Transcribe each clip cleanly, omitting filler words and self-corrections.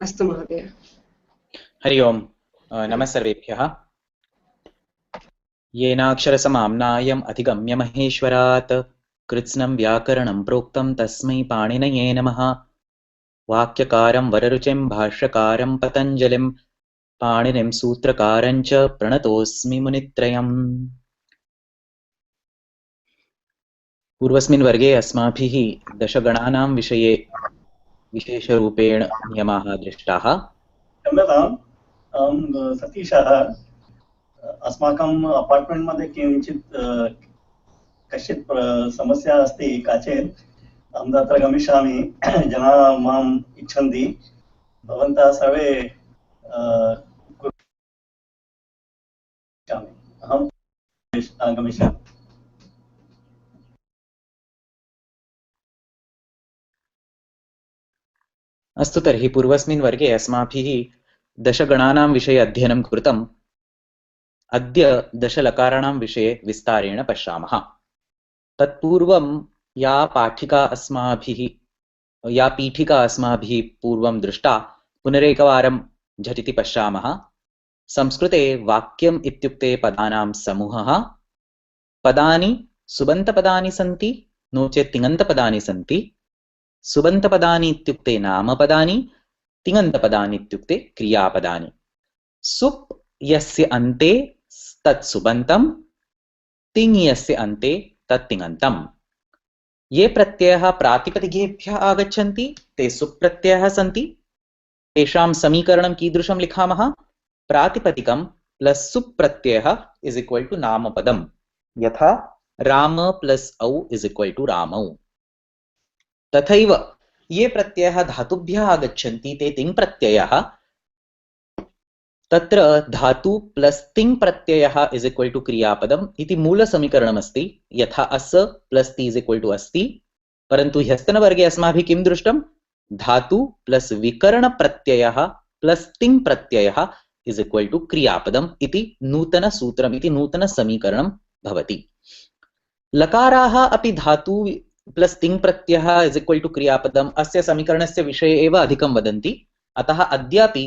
अस्तु महोदय। हरि ओम्। नमः सर्वेभ्यः। येनाक्षरसमाम्नायम् अधिगम्य महेश्वरात् कृत्स्नं व्याकरणं प्रोक्तं तस्मै पाणिनये नमः। वाक्यकारं वररुचिं भाष्यकारं पतञ्जलिं पाणिनिं सूत्रकारं च प्रणतोऽस्मि मुनित्रयम्। पूर्वस्मिन् वर्गे अस्माभिः दशगणानां विषये विशेषरूपेण नियमाः दृष्टाः। क्षम्यताम्, अहं सतीशः। अस्माकम् अपार्ट्मेण्ट् मध्ये किञ्चित् कश्चित् समस्या अस्ति काचित्। अहं तत्र गमिष्यामि। जनाः माम् इच्छन्ति। भवन्तः सर्वे कुर्यामि। अहं गमिष्यामि। अस्तु, तर्हि पूर्वस्मिन् वर्गे अस्माभिः दशगणानां विषये अध्ययनं कृतम्। अद्य दशलकाराणां विषये विस्तारेण पश्यामः। तत्पूर्वं या पीठिका अस्माभिः पूर्वं दृष्टा पुनरेकवारं झटिति पश्यामः। संस्कृते वाक्यम् इत्युक्ते पदानां समूहः। पदानि सुबन्तपदानि सन्ति, नो चेत् तिङन्तपदानि सन्ति। सुबन्तपदानि इत्युक्ते नामपदानि, तिङन्तपदानि इत्युक्ते क्रियापदानि। सुप् यस्य अन्ते तत् सुबन्तं, तिङ् यस्य अन्ते तत् तिङन्तम्। ये प्रत्ययाः प्रातिपदिकेभ्यः आगच्छन्ति ते सुप्रत्ययाः सन्ति। तेषां समीकरणं कीदृशं लिखामः? प्रातिपदिकं प्लस् सुप्रत्ययः इस् इक्वल् टु नामपदम्। यथा राम प्लस् औ इस् इक्वल् टु रामौ। तथैव ये प्रत्ययाः धातुभ्यः आगच्छन्ति ते तिङ् प्रत्ययाः। तत्र धातु प्लस् तिङ् प्रत्ययः इस् इक्वल् टु क्रियापदम् इति मूलसमीकरणमस्ति। यथा अस् प्लस् ति इस् इक्वल् टु अस्ति। परन्तु ह्यस्तनवर्गे अस्माभिः किं दृष्टं? धातु प्लस् विकरणप्रत्ययः प्लस् तिङ् प्रत्ययः इस् इक्वल् टु क्रियापदम् इति नूतनसूत्रम् इति नूतनसमीकरणं भवति। लकाराः अपि धातु प्लस् तिङ् प्रत्ययः इस् इक्वल् टु क्रियापदम् अस्य समीकरणस्य विषये एव अधिकं वदन्ति। अतः अद्यापि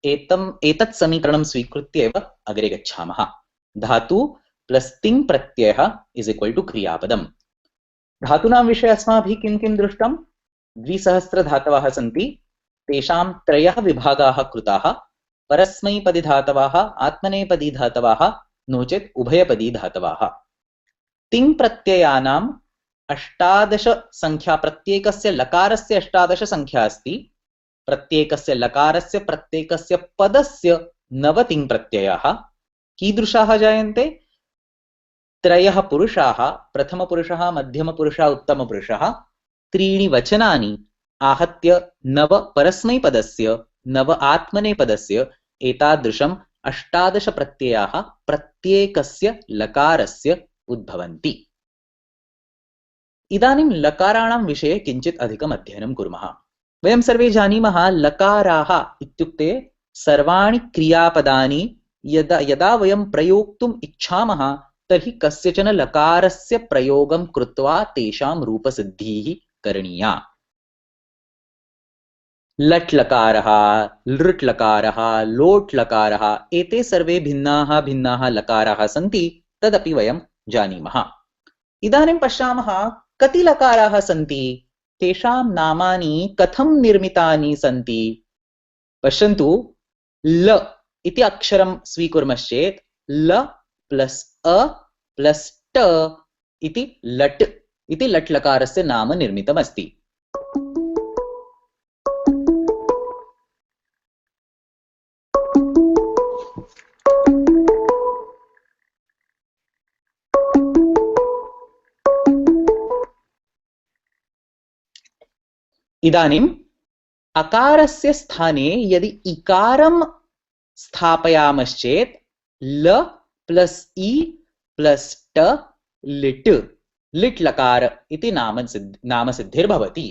एतत् समीकरणं स्वीकृत्य एव अग्रे गच्छामः। धातु प्लस् तिङ् प्रत्ययः इस् इक्वल् टु क्रियापदम्। धातूनां विषये अस्माभिः किं किं दृष्टं? 2,000 धातवः सन्ति। तेषां 3 विभागाः कृताः। परस्मैपदी धातवः, आत्मनेपदी धातवः, नो चेत् उभयपदी धातवः। तिङ् प्रत्ययानाम् 18 संख्या, प्रत्येकस्य लकारस्य 18 संख्या अस्ति। प्रत्येकस्य लकारस्य प्रत्येकस्य पदस्य 9 तिङ् प्रत्ययाः। कीदृशाः जायन्ते? 3 पुरुषाः, प्रथमपुरुषः, मध्यमपुरुषः, उत्तमपुरुषः, 3 वचनानि आहत्य 9 परस्मैपदस्य, 9 आत्मनेपदस्य, एतादृशम् 18 प्रत्ययाः प्रत्येकस्य लकारस्य उद्भवन्ति। इदानीं लकाराणां विषये किञ्चित् अधिकम् अध्ययनं कुर्मः। वयं सर्वे जानीमः लकाराः इत्युक्ते सर्वाणि क्रियापदानि यदा वयं प्रयोक्तुम् इच्छामः तर्हि कस्यचन लकारस्य प्रयोगं कृत्वा तेषां रूपसिद्धिः करणीया। लट् लकारः, लृट् लकारः, लोट् लकारः, एते सर्वे भिन्नाः लकाराः सन्ति। तदपि वयं जानीमः। इदानीं पश्यामः कति लकाराः सन्ति, तेषां नामानि कथं निर्मितानि सन्ति। पश्यन्तु, ल इति अक्षरं स्वीकुर्मश्चेत् ल प्लस् अ प्लस् ट इति लट् इति लट् लकारस्य नाम निर्मितमस्ति। इदानीम् अकारस्य स्थाने यदि इकारं स्थापयामश्चेत् ल प्लस् इ प्लस् ट लिट्, लिट् लकार इति नामसिद्धिर्भवति।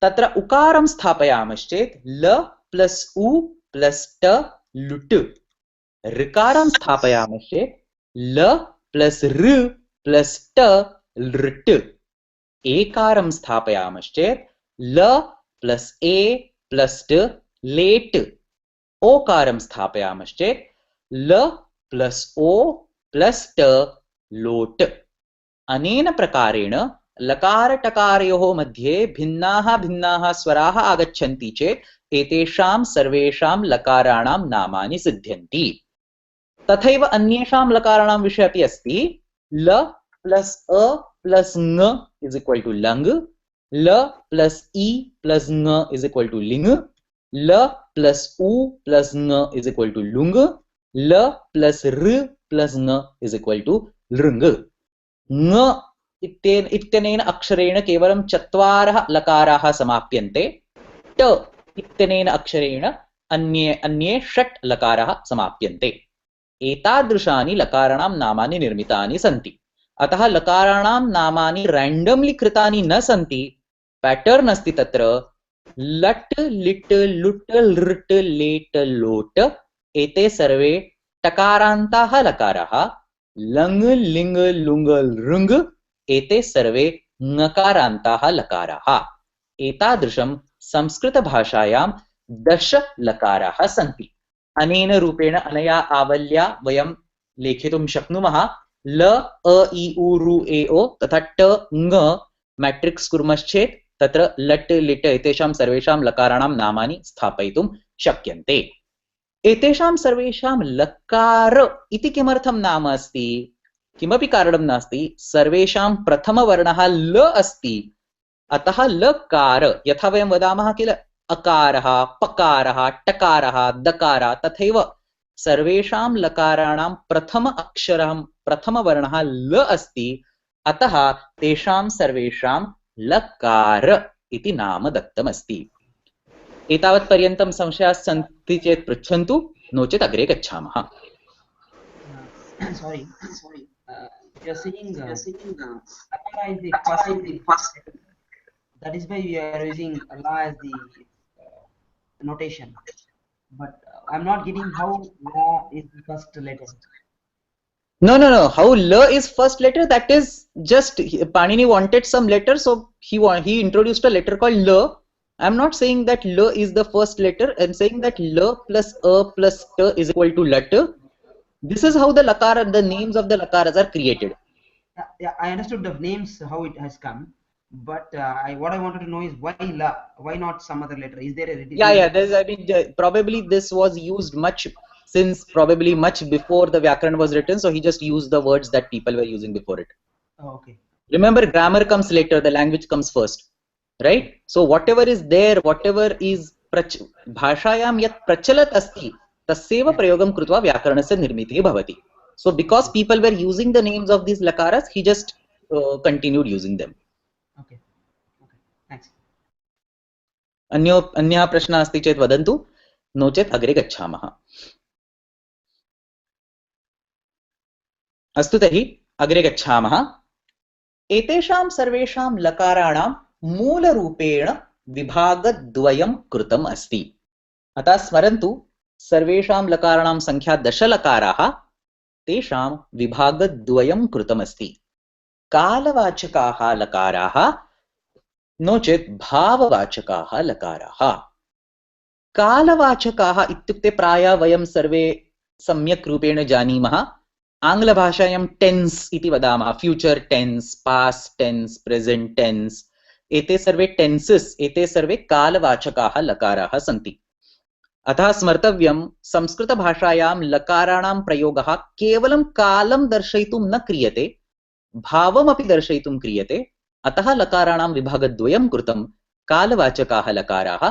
तत्र उकारं स्थापयामश्चेत् ल प्लस् उ प्लस् ट लुट्। ऋकारं स्थापयामश्चेत् ल प्लस् ऋ प्लस् ट लृट्। एकारं स्थापयामश्चेत् ल प्लस् ए प्लस् ट लेट् ओकारं स्थापयामश्चेत् ल प्लस् ओ प्लस् ट लोट्। अनेन प्रकारेण लकारटकारयोः मध्ये भिन्नाः स्वराः आगच्छन्ति चेत् एतेषां सर्वेषां लकाराणां नामानि सिद्ध्यन्ति। तथैव अन्येषां लकाराणां विषये अपि अस्ति। ल प्लस् अ प्लस् ङ इस् इक्वल् टु लङ्, ल प्लस् इ प्लस् ङ इस् इक्वल् टु लिङ्, ल प्लस् उ प्लस् ङ इस् इक्वल् टु लुङ्, ल प्लस् ऋ प्लस् ङ इस् इक्वल् टु लृङ्। ङ इत्यनेन अक्षरेण केवलं 4 लकाराः समाप्यन्ते। ट इत्यनेन अक्षरेण अन्ये 6 लकाराः समाप्यन्ते। एतादृशानि लकाराणां नामानि निर्मितानि सन्ति। अतः लकाराणां नामानि रैण्डम्लि कृतानि न सन्ति, पैटर्न अस्ति तत्र। लट् लिट् लुट् लृट् लेट् लोट् एते सर्वे टकारान्ताः लकाराः। लङ् लिङ् लुङ् लृङ् एते सर्वे ङकारान्ताः लकाराः। एतादृशं संस्कृतभाषायां 10 लकाराः सन्ति। अनेन रूपेण अनया आवल्या वयं लेखितुं शक्नुमः। ल अ इ उ ऋ ए ओ तथा ट ङ मैट्रिक्स कुर्मश्चेत् तत्र लट् लिट् एतेषां सर्वेषां लकाराणां नामानि स्थापयितुं शक्यन्ते। एतेषां सर्वेषां लकार इति किमर्थं नाम अस्ति? किमपि कारणं नास्ति। सर्वेषां प्रथमवर्णः ल अस्ति, अतः लकार। यथा वयं वदामः किल अकारः पकारः टकारः दकारः, तथैव सर्वेषां लकाराणां प्रथम अक्षरं प्रथमवर्णः ल अस्ति, अतः तेषां सर्वेषां लकार इति नाम दत्तमस्ति। एतावत्पर्यन्तं संशयाः सन्ति चेत् पृच्छन्तु, नो चेत् अग्रे गच्छामः। Sorry. You're saying Allah is the first. That is why we are using Allah as the notation. But I'm not getting how La is the first letter. No. How la is first letter? That is just Panini wanted some letter, so he introduced a letter called la. I'm not saying that la is the first letter. I'm saying that la plus a plus t is equal to lat. This is how the names of the lakaras are created. Yeah, I understood the names, how it has come, but what I wanted to know is why la? Why not some other letter? Is there a Yeah. Probably this was used much before the Vyakaran was written, so he just used the words that people were using before it. Oh, okay. Remember, grammar comes later, the language comes first, right? So whatever is there, whatever is bhashayam yat prachalat asti, taseva prayogam krutva vyakaranasya nirmitihi bhavati. So because people were using the names of these lakaras, he just continued using them. Okay. Thanks. अन्यः प्रश्नः अस्ति चेत् वदन्तु, no चेत् अग्रे गच्छामः। अस्तु, तर्हि अग्रे गच्छामः। एतेषां सर्वेषां लकाराणां मूलरूपेण विभागद्वयं कृतम् अस्ति। अतः स्मरन्तु, सर्वेषां लकाराणां संख्या 10 लकाराः, तेषां विभागद्वयं कृतमस्ति। कालवाचकाः लकाराः, नो चेत् भाववाचकाः लकाराः। कालवाचकाः इत्युक्ते प्रायः वयं सर्वे सम्यक् रूपेण जानीमः। आङ्ग्लभाषायां टेन्स् इति वदामः, future tense, past tense, present tense, एते सर्वे टेन्सेस्, एते सर्वे कालवाचकाः लकाराः सन्ति। अतः स्मर्तव्यं, संस्कृतभाषायां लकाराणां प्रयोगः केवलं कालं दर्शयितुं न क्रियते, भावमपि दर्शयितुं क्रियते। अतः लकाराणां विभागद्वयं कृतं, कालवाचकाः लकाराः,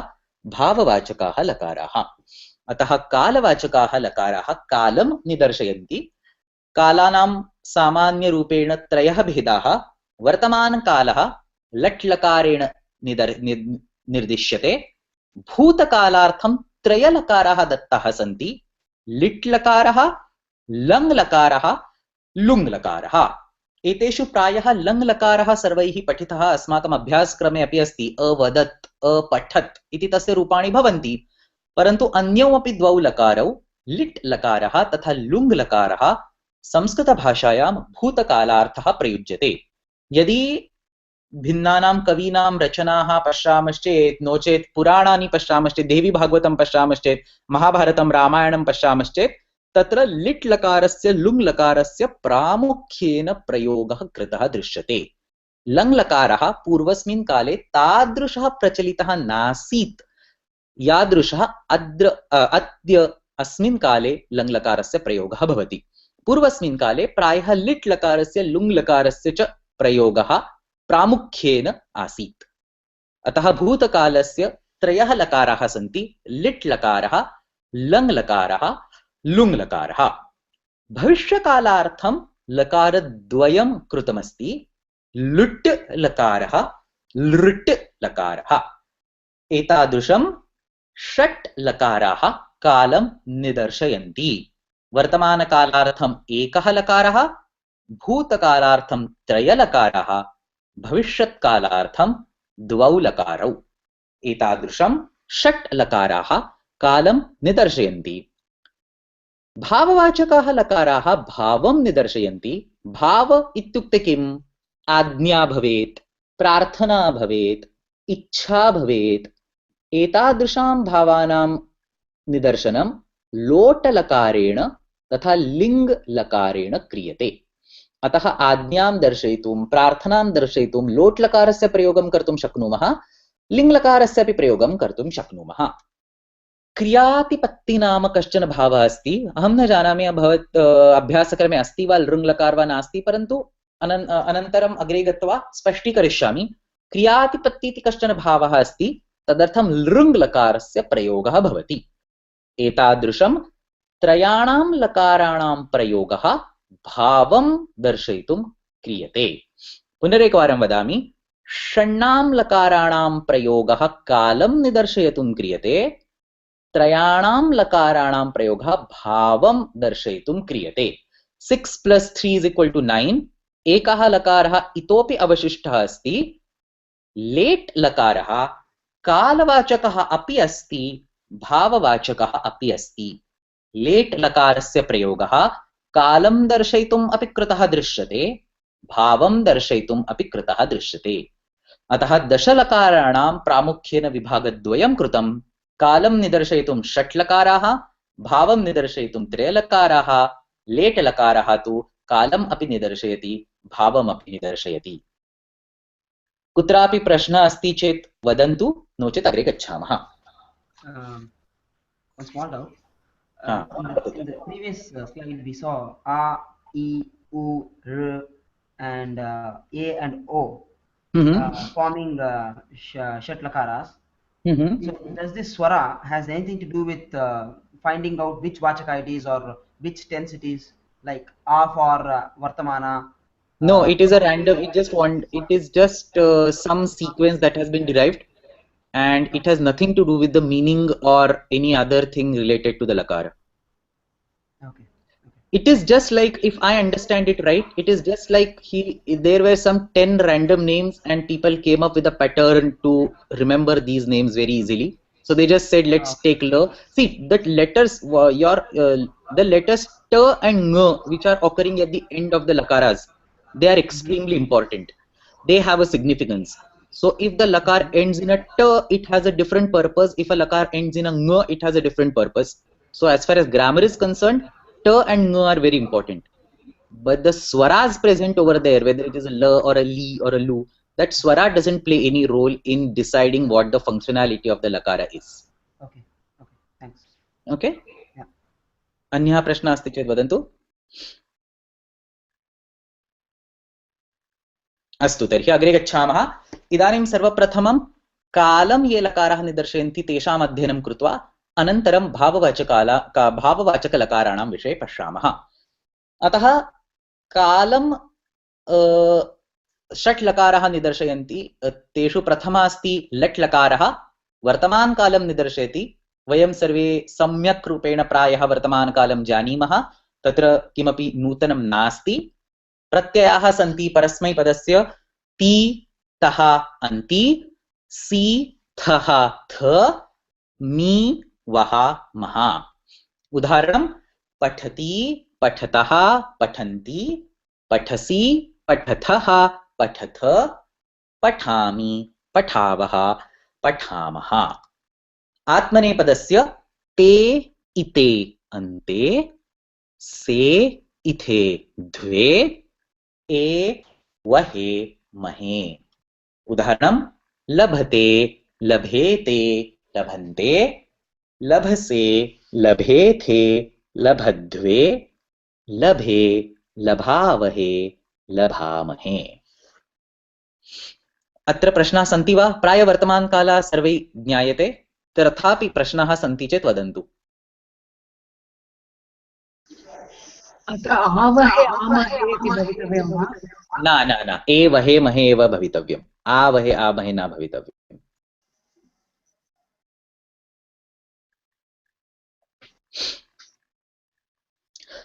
भाववाचकाः लकाराः। अतः कालवाचकाः लकाराः कालं निदर्शयन्ति। कालानां सामान्यरूपेण 3 भेदाः। वर्तमानकालः लट् लकारेण निर्दिश्यते। भूतकालार्थं 3 लकाराः दत्ताः सन्ति, लिट् लकारः, लङ् लकारः, लुङ् लकारः। एतेषु प्रायः लङ् लकारः सर्वैः पठितः, अस्माकम् अभ्यासक्रमे अपि अस्ति। अवदत्, अपठत् इति तस्य रूपाणि भवन्ति, परन्तु अन्यौ अपि 2 लकारौ, लिट् लकारः तथा लुङ् लकारः, संस्कृतभाषायां भूतकालार्थः प्रयुज्यते। यदि भिन्नानां कवीनां रचनाः पश्यामश्चेत्, नो चेत् पुराणानि पश्यामश्चेत्, देवी भागवतं पश्यामश्चेत्, महाभारतं रामायणं पश्यामश्चेत्, तत्र लिट् लकारस्य लुङ् लकारस्य प्रामुख्येन प्रयोगः कृतः दृश्यते। लङ् लकारः पूर्वस्मिन् काले तादृशः प्रचलितः नासीत् यादृशः अद्य अस्मिन् काले लङ् लकारस्य प्रयोगः भवति। पूर्वस्मिन् काले प्रायः लिट् लकारस्य लुङ् लकारस्य च प्रयोगः प्रामुख्येन आसीत्। अतः भूतकालस्य त्रयः लकाराः सन्ति, लिट् लकारः, लङ् लकारः, लुङ् लकारः। भविष्यकालार्थं लकारद्वयं कृतमस्ति, लुट् लकारः, लृट् लकारः। एतादृशं षट् लकाराः कालं निदर्शयन्ति। वर्तमानकालार्थम् एकः लकारः, भूतकालार्थं त्रयलकाराः, भविष्यत्कालार्थं द्वौ लकारौ। एतादृशं षट् लकाराः कालं निदर्शयन्ति। भाववाचकाः लकाराः भावं निदर्शयन्ति। भाव इत्युक्ते किम्? आज्ञा भवेत्, प्रार्थना भवेत्, इच्छा भवेत्। एतादृशां भावानां निदर्शनं लोटलकारेण तथा लिङ् लकारेण क्रियते। अतः आज्ञां दर्शयितुं, प्रार्थनां दर्शयितुं लोट्लकारस्य प्रयोगं कर्तुं शक्नुमः, लिङ् लकारस्य अपि प्रयोगं कर्तुं शक्नुमः। क्रियातिपत्ति नाम कश्चन भावः अस्ति। अहं न जानामि भवत् अभ्यासक्रमे अस्ति वा लृङ् लकार वा नास्ति, परन्तु अनन्तरम् अग्रे गत्वा स्पष्टीकरिष्यामि। क्रियातिपत्ति इति कश्चन भावः अस्ति, तदर्थं लृङ् लकारस्य प्रयोगः भवति। एतादृशं त्रयाणां लकाराणां प्रयोगः भावं दर्शयितुं क्रियते। पुनरेकवारं वदामि, षण्णां लकाराणां प्रयोगः कालं निदर्शयितुं क्रियते, त्रयाणां लकाराणां प्रयोगः भावं दर्शयितुं क्रियते। 6 + 3 = 9। एकः लकारः इतोपि अवशिष्टः अस्ति। लेट् लकारः कालवाचकः अपि अस्ति, भाववाचकः अपि अस्ति। लेट् लकारस्य प्रयोगः कालं दर्शयितुम् अपि कृतः दृश्यते, भावं दर्शयितुम् अपि कृतः दृश्यते। अतः दशलकाराणां प्रामुख्येन विभागद्वयं कृतं। कालं निदर्शयितुं षट् लकाराः, भावं निदर्शयितुं त्रयलकाराः। लेट् लकारः तु कालम् अपि निदर्शयति, भावमपि निदर्शयति। कुत्रापि प्रश्नः अस्ति चेत् वदन्तु, नो चेत् अग्रे गच्छामः। One small doubt. In the previous slide we saw a, e, u, r and a and o forming shat lakaras. So does this swara has anything to do with finding out which vachaka it is or which tense it is, like a for vartamana? No, it is a random, it is just some sequence that has been derived, and it has nothing to do with the meaning or any other thing related to the lakara. Okay. It is just like, if I understand it right, it is just like there were some 10 random names and people came up with a pattern to remember these names very easily. So they just said, let's take la. See, that letters, the letters t and ng, which are occurring at the end of the lakaras, they are extremely important. They have a significance. So if the lakar ends in a t, it has a different purpose. If a lakar ends in a ng, it has a different purpose. So as far as grammar is concerned, t and ng are very important. But the swaras present over there, whether it is a l or a li or a lu, that swara doesn't play any role in deciding what the functionality of the lakara is. Okay. Thanks. Okay? Yeah. अन्यः प्रश्नः अस्ति चेत् वदन्तु। अस्तु, तर्हि अग्रे गच्छामः। इदानीं सर्वप्रथमं कालं ये लकाराः निदर्शयन्ति तेषाम् अध्ययनं कृत्वा अनन्तरं भाववाचकलकाराणां विषये पश्यामः। अतः कालं षट् लकाराः निदर्शयन्ति। तेषु प्रथमः अस्ति लट् लकारः, वर्तमानकालं निदर्शयति। वयं सर्वे सम्यक् रूपेण प्रायः वर्तमानकालं जानीमः, तत्र किमपि नूतनं नास्ति। प्रत्ययाः सन्ति परस्मैपदस्य ति, तः, अन्ति, सि, थः, थ, मी, वः, मः। उदाहरणं पठति, पठतः, पठन्ति, पठसि, पठथः, पठथ, पठामि, पठावः, पठामः। आत्मनेपदस्य ते इते अन्ते से इथे द्वे ए वहे महे। उदाहरणं लभते, लभेते, लभन्ते, लभसे, लभेथे, लभध्वे, लभे, लभावहे, लभामहे। अत्र प्रश्नाः सन्ति वा? प्राय वर्तमानकालाः सर्वै ज्ञायते, तथापि प्रश्नाः सन्ति चेत् वदन्तु। अत्र आवहे आमहे इति भवितव्यं वा? न न न, एवहे महे एव भवितव्यम्, आवहे आमहे न भवितव्यम्।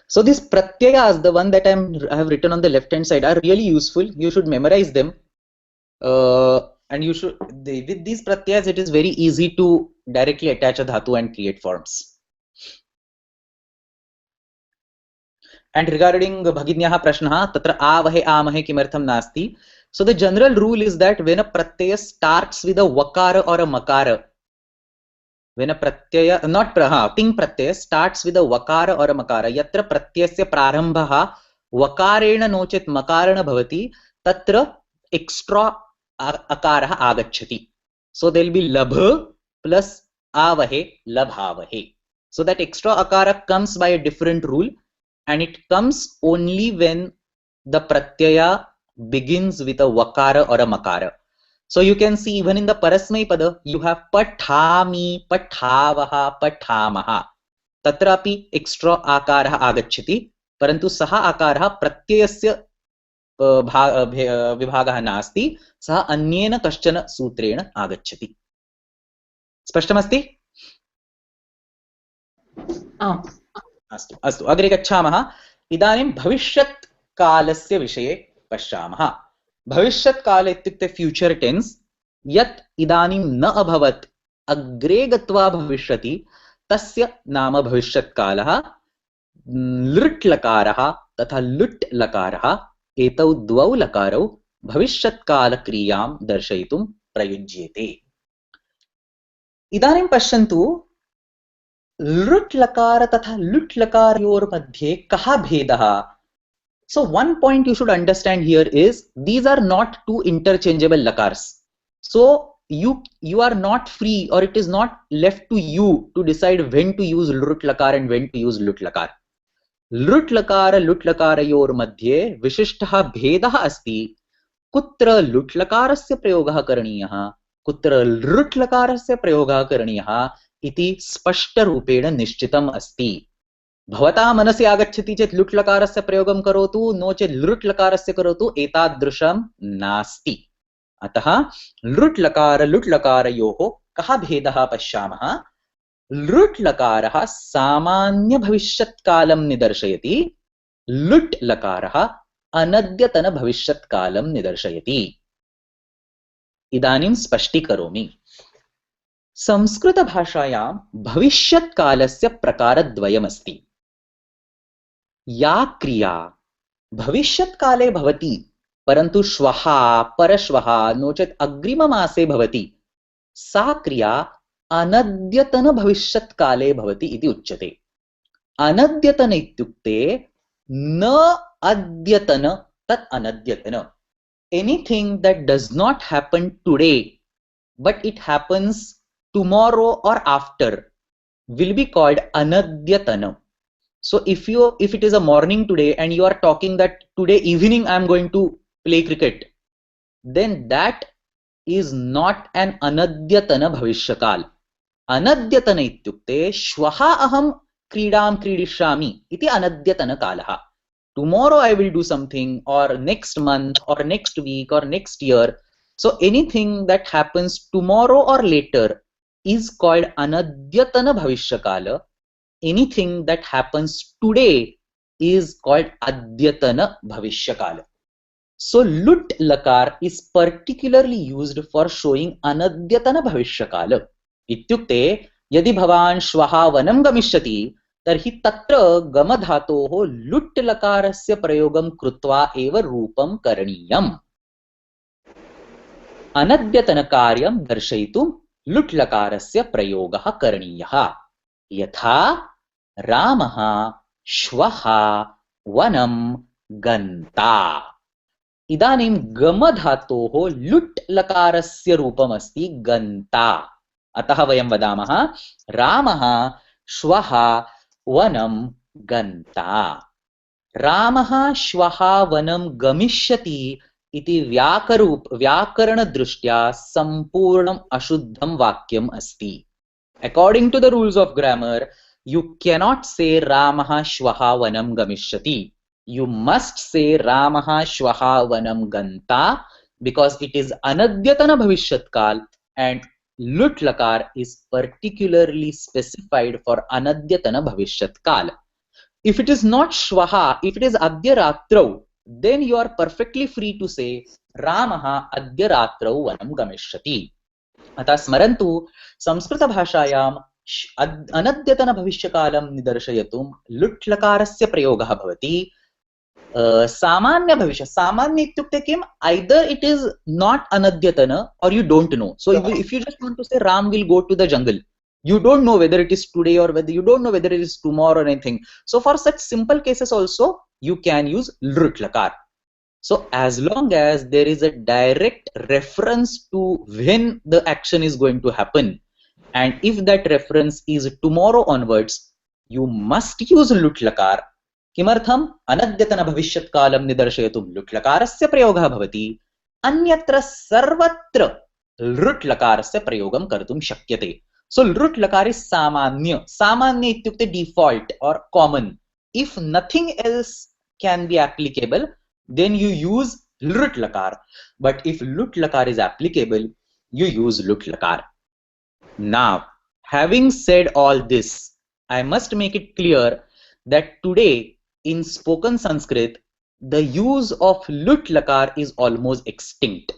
So these pratyayas, the one that I have written on the left hand side, are really useful. You should memorize them, and you should, with these pratyayas it is very easy to directly attach a dhatu and create forms. And regarding bhaginyaha prashnah, tatra avahe amahe kimartham nasti. So the general rule is that when a pratyaya starts with a vakara or a makara, when a pratyaya, not ting pratyaya starts with a vakara or a makara, yatra pratyasya prarambha vakarena nochet makarena bhavati, tatra extra akara agacchati. So there will be labha plus avahe, labhavahe. So that extra akara comes by a different rule, and it comes only when the pratyaya begins with a vakara or a makara. So you can see even in the parasmai pada, you have pathami, pathavaha, pathamaha. Tatrapi extra akaraha agacchati, parantu saha akaraha pratyayasya vibhagah nasti, saha anyena kaschana sutrena agacchati. स्पष्टमस्ति? अस्तु अस्तु, अग्रे गच्छामः। इदानीं भविष्यत् कालस्य विषये पश्यामः। भविष्यत् काल इत्युक्ते फ्यूचर टेन्स, यत् इदानीं न अभवत् अग्रे गत्वा भविष्यति, तस्य नाम भविष्यत् कालः। लृट् लकारः तथा लुट् लकारः, एतौ द्वौ लकारौ भविष्यत् काल क्रियां दर्शयितुं प्रयुज्येते। इदानीं पश्यन्तु, लृट् लकार तथा लुट् लकारयोर् मध्ये कः भेदः? So one point you should understand here is these are not two interchangeable lakars. So you are not free, or it is not left to you to decide when to use lृट् lakar and when to use लुट् lakar. लृट् लकार लुट् लकारयोर् मध्ये विशिष्टः भेदः अस्ति। कुत्र लुट् लकारस्य प्रयोगः करणीयः, कुत्र लृट् लकारस्य प्रयोगः करणीयः इति स्पष्टरूपेण निश्चितम् अस्ति। भवता मनसि आगच्छति चेत् लुट् लकारस्य प्रयोगं करोतु, नो चेत् लृट् लकारस्य करोतु, एतादृशं नास्ति। अतः लृट् लकार लुट् लकारयोः कः भेदः पश्यामः। लृट् लकारः सामान्य भविष्यत्कालं निदर्शयति, लुट् लकारः अनद्यतन भविष्यत्कालं निदर्शयति। इदानीं स्पष्टीकरोमि। संस्कृतभाषायां भविष्यत्कालस्य प्रकारद्वयमस्ति। या क्रिया भविष्यत्काले भवति परन्तु श्वः, परश्वः, नो चेत् अग्रिममासे भवति, सा क्रिया अनद्यतन भविष्यत्काले भवति इति उच्यते। अनद्यतन इत्युक्ते न अद्यतन, तत् अनद्यतन। Anything that does not happen today but it happens tomorrow or after will be called anadyatana. So if it is a morning today and you are talking that today evening I am going to play cricket, then that is not an anadyatana bhavishyakal. Anadyatana ityukte shwaha aham क्रीडां क्रीडिष्यामि इति अनद्यतनकालः. Tomorrow I will do something, or next month, or next week, or next year. So anything that happens tomorrow or later is called anadyatana bhavishyakala. Anything that happens today is called adyatana bhavishyakala. So lut lakar is particularly used for showing anadyatana bhavishyakala. Ityukte यदि भवान् श्वः वनं गमिष्यति तर्हि तत्र गमधातोः लुट् लकारस्य प्रयोगं कृत्वा एव रूपं करणीयम्। अनद्यतनकार्यं दर्शयितुं लुट् लकारस्य प्रयोगः करणीयः। यथा रामः श्वः वनं गन्ता। इदानीं गम धातोः लुट् लकारस्य रूपमस्ति गन्ता। अतः वयं वदामः रामः श्वः वनं गन्ता। रामः श्वः वनं गमिष्यति इति व्याकरणदृष्ट्या सम्पूर्णम् अशुद्धं वाक्यम् अस्ति। According to the rules of grammar, you cannot say Ramah Shwaha Vanam Gamishyati. You must say Ramah Shwaha Vanam Ganta because it is Anadyatana Bhavishyat Kal and Lut Lakar is particularly specified for Anadyatana Bhavishyat Kal. If it is not Shwaha, if it is Adya Ratrau, then you are perfectly free to say Ramah Adya Ratrau Vanam Gamishyati. अतः स्मरन्तु संस्कृतभाषायां अनद्यतन भविष्यकालं निदर्शयितुं लुट् लकारस्य प्रयोगः भवति। सामान्य भविष्य, सामान्य इत्युक्ते किम्? either it is not अनद्यतन or you don't know. So if you just want to say Ram will go to the jungle, you don't know whether it is today or whether you don't know whether it is tomorrow or anything. So for such simple cases also you can use lut lakar. So as long as there is a direct reference to when the action is going to happen, and if that reference is tomorrow onwards, you must use lut lakar. किमर्थम अनद्यतन भविष्यत् कालं निदर्शयितुं लुट् लकारस्य प्रयोगः भवति, अन्यत्र सर्वत्र लुट् लकारस्य प्रयोगं कर्तुं शक्यते. सो लुट् लकार इज सामान्य. सामान्य इत्युक्ते डिफॉल्ट और common. If nothing else can be applicable, then you use lut lakar. But if lut lakar is applicable, you use lut lakar. Now, having said all this, I must make it clear that today in spoken Sanskrit, the use of lut lakar is almost extinct.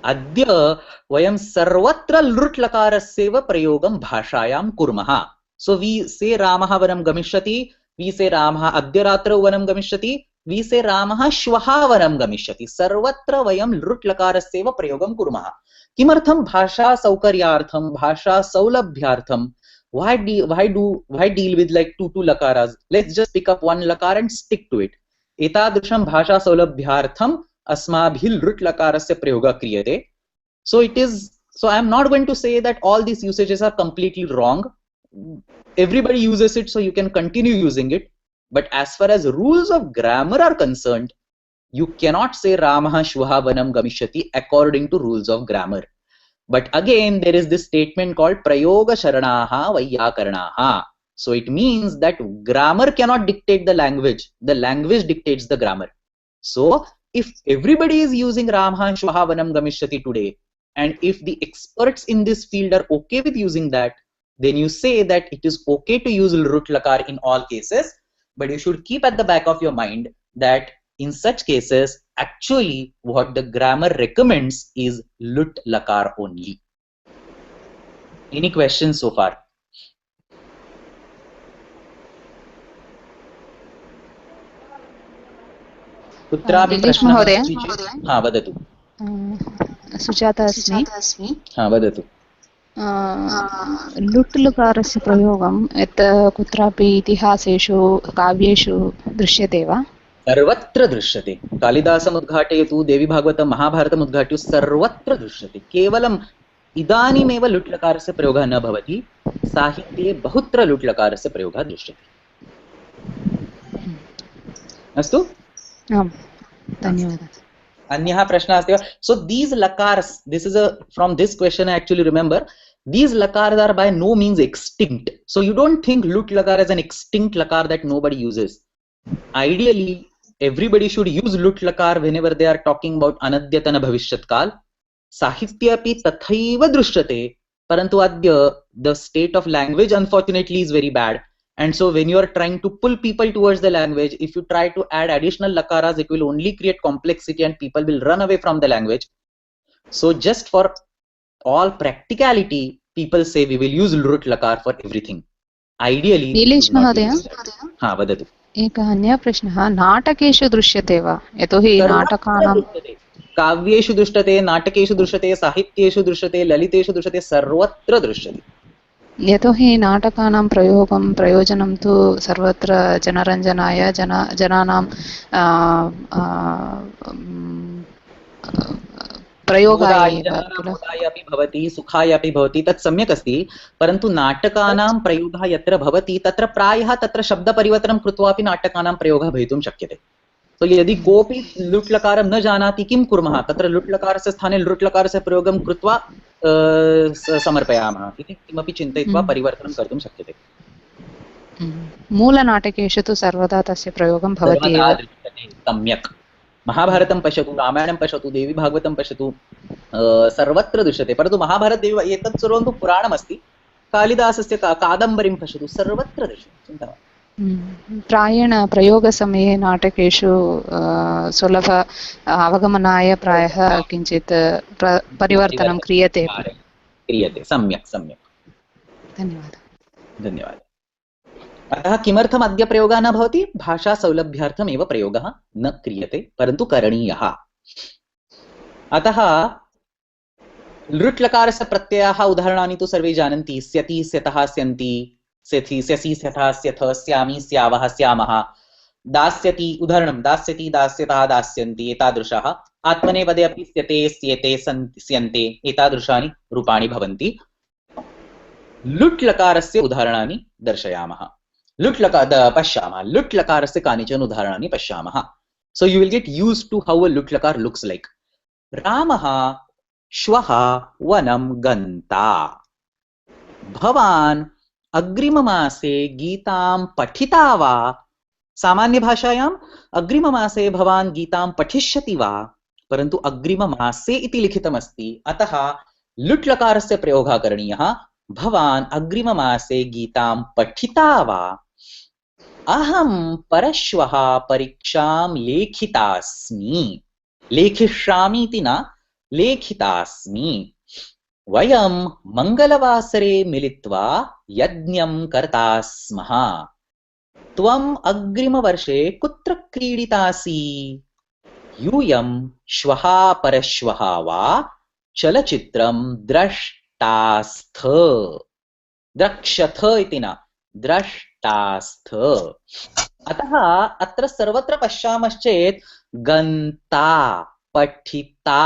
Adya vayam sarvatra lut lakarasyeva prayogam bhashayam kurmaha. So we say Ramaha vanam gamishyati, we say Ramaha adya ratrau vanam gamishyati, we say Ramaha shwaha vanam gamishyati. Sarvatra vayam lut lakarasyeva prayogam kurmaha. Kimartham bhasha saukaryartham, bhasha saulabhyartham. Why deal with like two lakaras? Let's just pick up one lakar and stick to it. Etadrusham bhasha saulabhyartham asmabhil lut lakarasya prayoga kriyate. So it is. So I am not going to say that all these usages are completely wrong. Everybody uses it, so you can continue using it. But as far as rules of grammar are concerned, you cannot say Ramaha shwaha vanam gamishyati according to rules of grammar. But again, there is this statement called prayoga sharanaha vayyakaranaha. So it means that grammar cannot dictate the language dictates the grammar. So if everybody is using Ramaha shwaha vanam gamishyati today, and if the experts in this field are okay with using that, then you say that it is okay to use lut lakar in all cases. But you should keep at the back of your mind that in such cases, actually what the grammar recommends is lut lakar only. Any questions so far? कुत्रापि प्रश्नः अस्ति चेत् हा वदतु. सुजाता अस्मि. हा वदतु. लुट् लकारस्य प्रयोगं यत् कुत्रापि इतिहासेषु काव्येषु दृश्यते वा? सर्वत्र दृश्यते. कालिदासम् उद्घाटयतु, देवी भागवतं महाभारतम् उद्घाटयतु, सर्वत्र दृश्यते. केवलम् इदानीमेव लुट् लकारस्य प्रयोगः न भवति, साहित्ये बहुत्र लुट् लकारस्य प्रयोगः दृश्यते. अस्तु, आम्, धन्यवादः. अन्यः प्रश्नः अस्ति वा? So these lakars, this is from this question I actually remember, these lakars are by no means extinct. So you don't think lut lakar is an extinct lakar that nobody uses. Ideally, everybody should use lut lakar whenever they are talking about anadyatana bhavishyat kal. Sahityapi tathaiva drishyate, parantu adya the state of language unfortunately is very bad. And so when you are trying to pull people towards the language, if you try to add additional lakaras, it will only create complexity and people will run away from the language. So just for all practicality, people say we will use lut lakar for everything. Ideally, Nilesh महोदय, हाँ वदतु. एकः अन्यः प्रश्नः, नाटकेषु दृश्यते वा? यतोहि नाटकानां काव्येषु दृश्यते, नाटकेषु दृश्यते, साहित्येषु दृश्यते, ललितेषु दृश्यते, सर्वत्र दृश्यते। यतोहि नाटकानां प्रयोजनं तु सर्वत्र जनरञ्जनाय जनानां प्रयोगाय एव किल। मोदाय अपि भवति, सुखाय अपि भवति, तत् सम्यक् अस्ति, परन्तु नाटकानां प्रयोगः यत्र भवति तत्र प्रायः तत्र शब्दपरिवर्तनं कृत्वा अपि नाटकानां प्रयोगः भवितुं शक्यते। तो यदि कोऽपि लुट् लकारं न जानाति किं कुर्मः, तत्र लुट् लकारस्य स्थाने लुट् लकारस्य प्रयोगं कृत्वा समर्पयामः इति किमपि चिन्तयित्वा परिवर्तनं कर्तुं शक्यते। मूलनाटकेषु तु सर्वदा तस्य प्रयोगं भवति एव। सम्यक्। महाभारतं पश्यतु, रामायणं पश्यतु, देवी भागवतं पश्यतु, सर्वत्र दृश्यते। परन्तु महाभारतदेव एतत् सर्वं तु पुराणमस्ति। कालिदासस्य कादम्बरीं पश्यतु, सर्वत्र दृश्यते। चिन्ता मास्तु। प्रायेण प्रयोगसमये नाटकेषु सुलभ अवगमनाय प्रायः किञ्चित् परिवर्तनं क्रियते। सम्यक् सम्यक्। धन्यवादः। अतः किमर्थम् अद्य प्रयोगः न भवति? भाषा सौलभ्यार्थम् एव प्रयोगः न क्रियते, परन्तु करणीयः। अतः लृट् लकारस्य प्रत्ययाः उदाहरणानि तु सर्वे जानन्ति। स्यति, स्यतः, स्यन्ति, स्यसि, स्यथः, स्यामि, स्यावः, स्यामः। दास्यति उदाहरणं, दास्यति, दास्यतः, दास्यन्ति, एतादृशाः। आत्मनेपदे अपि स्यते, स्येते, स्यन्ते, एतादृशानि रूपाणि भवन्ति। लुट् लकारस्य उदाहरणानि दर्शयामः। पश्यामः। लुट् लकारस्य कानिचन उदाहरणानि पश्यामः। So you will get used to how a lut lakar looks like. Ramah shwaha vanam ganta. Bhavan अग्रिममासे गीतां पठिता वा? सामान्य भाषायाम् अग्रिममासे भवान् गीतां पठिष्यति वा? परन्तु अग्रिममासे इति लिखितमस्ति, अतः लुट् लकारस्य प्रयोगः करणीयः। भवान् अग्रिममासे गीतां पठिता वा? अहं परश्वः परीक्षां लेखितास्मि। लेखिष्यामि इति न, लेखितास्मि। वयं मंगलवासरे मिलित्वा यज्ञं कर्ता स्मः। त्वम् अग्रिमवर्षे कुत्र क्रीडितासि? यूयं श्वः परश्वः वा चलचित्रं द्रष्टास्थ। द्रक्ष्यथ इति न, द्रष्टास्थ। अतः अत्र सर्वत्र पश्यामश्चेत् गन्ता, पठिता,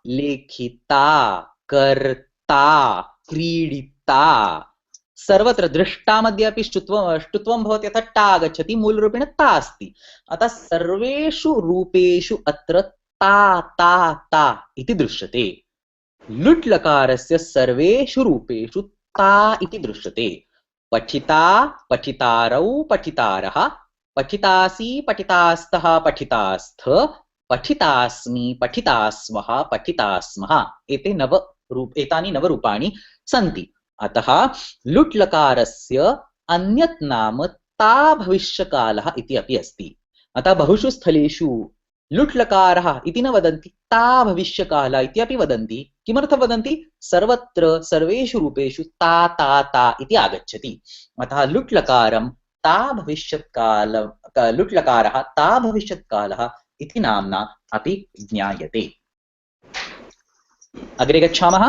लेखिता, कर्ता, क्रीडिता, सर्वत्र दृष्टा मध्ये अपि ष्टुत्वं भवति, अतः टा आगच्छति, मूलरूपेण ता अस्ति। अतः सर्वेषु रूपेषु अत्र ता ता ता इति दृश्यते। लुट् लकारस्य सर्वेषु रूपेषु ता इति दृश्यते। पठिता, पठितारौ, पठितारः, पठितासि, पठितास्तः, पठितास्थ, पठितास्मि, पठितास्मः, पठितास्मः। एतानि नवरूपाणि सन्ति। अतः लुट् लकारस्य अन्यत् नाम ता भविष्यकालः इति अपि अस्ति। अतः बहुषु स्थलेषु लुट् लकारः इति न वदन्ति, ता भविष्यकालः इति अपि वदन्ति। किमर्थं वदन्ति? सर्वत्र सर्वेषु रूपेषु ता ता ता इति आगच्छति। अतः लुट् लकारं ता भविष्यत्काल, लुट् लकारः ता भविष्यत्कालः इति नाम्ना अपि ज्ञायते। अग्रे गच्छामः।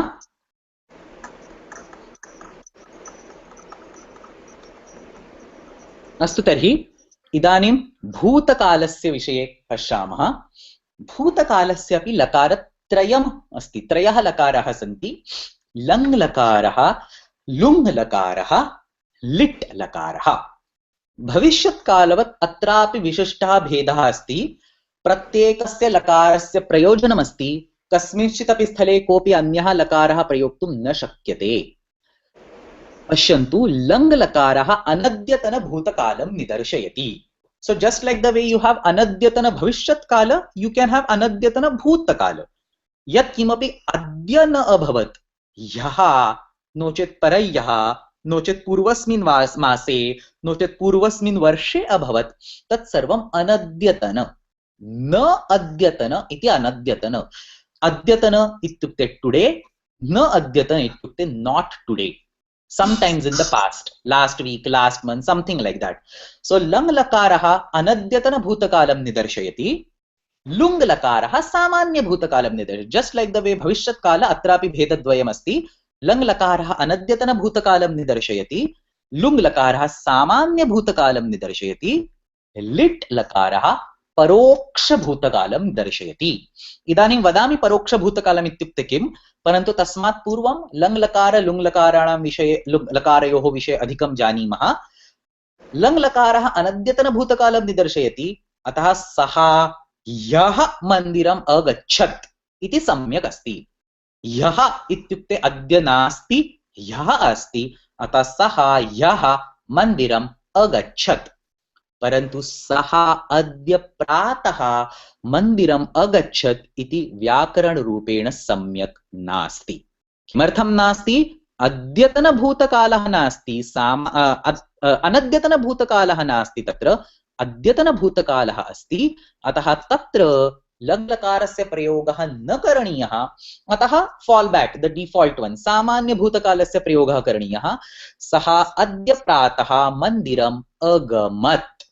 अस्तु, तर्हि इदानीं भूतकालस्य विषये पश्यामः। भूतकालस्य अपि लकारत्रयम् अस्ति, त्रयः लकाराः सन्ति। लङ् लकारः, लुङ् लकारः, लिट् लकारः। भविष्यत्कालवत् अत्रापि विशिष्टः भेदः अस्ति। प्रत्येकस्य लकारस्य प्रयोजनमस्ति। कस्मिंश्चित् अपि स्थले कोऽपि अन्यः लकारः प्रयोक्तुं न शक्यते। पश्यन्तु, लङ् लकारः अनद्यतन भूतकालं निदर्शयति। So just like the way you have अनद्यतन भविष्यत्काल, you can have अनद्यतन भूतकाल। यत् किमपि अद्य न अभवत्, ह्यः नो चेत् परह्यः, नो चेत् पूर्वस्मिन् मासे, नो चेत् पूर्वस्मिन् वर्षे अभवत्, तत् सर्वम् अनद्यतन। न अद्यतन इति अनद्यतन। अद्यतन इत्युक्ते टुडे, न अद्यतन इत्युक्ते not today. Sometimes in the past, last week, last month, something like that. So lang lakarah anadyatana bhutakalam nidarshayati. लुङ् लकारः सामान्यभूतकालं निर्दशयति, जस्ट लाइक द वे भविष्यत्काल अत्रापि भेदद्वयमस्ति। लङ् लकारः अनद्यतनभूतकालं निदर्शयति, लुङ् लकारः सामान्यभूतकालं निदर्शयति, लिट् लकारः परोक्षभूतकालं दर्शयति। इदानीं वदामि परोक्षभूतकालम् इत्युक्ते किं, परन्तु तस्मात् पूर्वं लङ् लकार लुङ् लकाराणां विषये लकारयोः विषये अधिकं जानीमः। लङ् लकारः अनद्यतनभूतकालं निदर्शयति, अतः सः ह्यः मन्दिरम् अगच्छत् इति सम्यक् अस्ति। ह्यः इत्युक्ते अद्य नास्ति, ह्यः अस्ति, अतः सः ह्यः मन्दिरम् अगच्छत्। परन्तु सः अद्य प्रातः मन्दिरम् अगच्छत् इति व्याकरणरूपेण सम्यक् नास्ति। किमर्थं नास्ति? अद्यतनभूतकालः नास्ति, अनद्यतनभूतकालः नास्ति, तत्र अद्यतनभूतकालः अस्ति। अतः तत्र लङ् लकारस्य प्रयोगः न करणीयः। अतः fall back the default one, सामान्यभूतकालस्य प्रयोगः करणीयः। सः अद्य प्रातः मन्दिरम् अगमत्।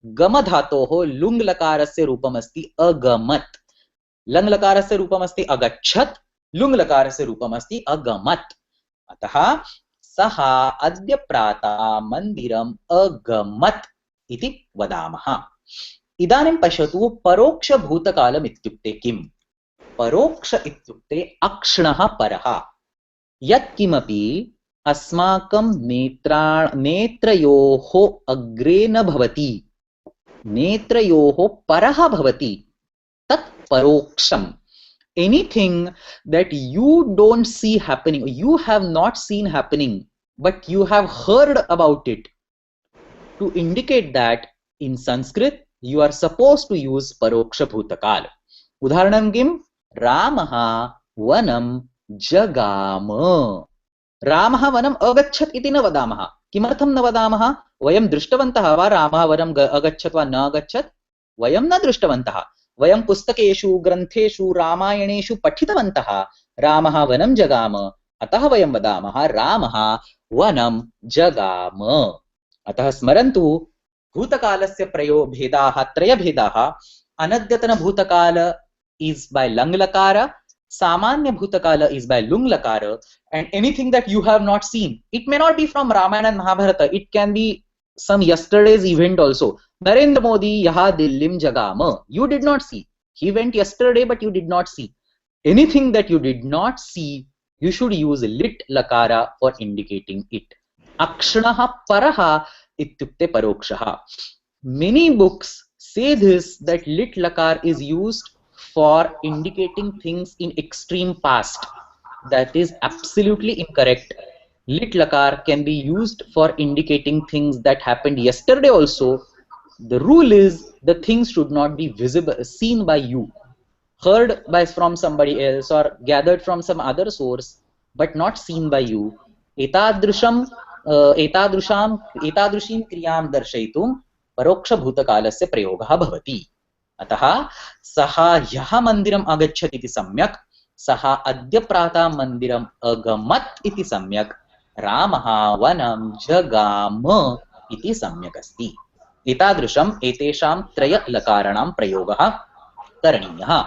गम धातोः लुङ् लकारस्य रूपमस्ति अगमत्, लङ् लकारस्य रूपमस्ति अगच्छत्, लुङ् लकारस्य रूपमस्ति अगमत्। अतः सः अद्य प्रातः मन्दिरम् अगमत् इति वदामः। इदानीं पश्यतु, परोक्षभूतकालम् इत्युक्ते किम्? परोक्ष इत्युक्ते अक्ष्णः परः। यत्किमपि अस्माकं नेत्रयोः अग्रे न भवति, नेत्रयोः परः भवति, तत् परोक्षम्। Anything that you don't see happening, you have not seen happening, but you have heard about it, to indicate that in Sanskrit you are supposed to use paroksha bhutakal. उदाहरणं किं? रामः वनं जगाम। रामः वनम् अगच्छत् इति न वदामः। किमर्थं न वदामः? वयं दृष्टवन्तः वा रामः वनम् अगच्छत् वा न अगच्छत्? वयं न दृष्टवन्तः। वयं पुस्तकेषु ग्रन्थेषु रामायणेषु पठितवन्तः रामः वनं जगाम, अतः वयं वदामः रामः वनं जगाम। अतः स्मरन्तु, भूतकालस्य भेदाः त्रयभेदाः। अनद्यतनभूतकाल is by लङ् लकार, सामान्य भूतकाल is by लुङ् लकार, and anything that you have not seen, it may not be from Ramayana and Mahabharata, it can be some yesterday's event also. Narendra Modi yaha Dillim jagama, you did not see, he went yesterday but you did not see. Anything that you did not see, you should use lit lakara for indicating it. Akshanaha paraha ityukte parokshaha. Many books say this, that lit lakar is used for indicating things in extreme past. That is absolutely incorrect. Lit lakar can be used for indicating things that happened yesterday also. The rule is the things should not be visible, seen by you, heard by from somebody else or gathered from some other source, but not seen by you. Etadrushim kriyam darshaitum paroksha bhutakalasya prayogaha bhavati. अतः सः ह्यः मन्दिरम् अगच्छत् इति सम्यक्, सः अद्य प्रातः मन्दिरम् अगमत् इति सम्यक्, रामः वनं जगाम इति सम्यक् अस्ति। एतादृशम् एतेषां त्रय लकाराणां प्रयोगः करणीयः।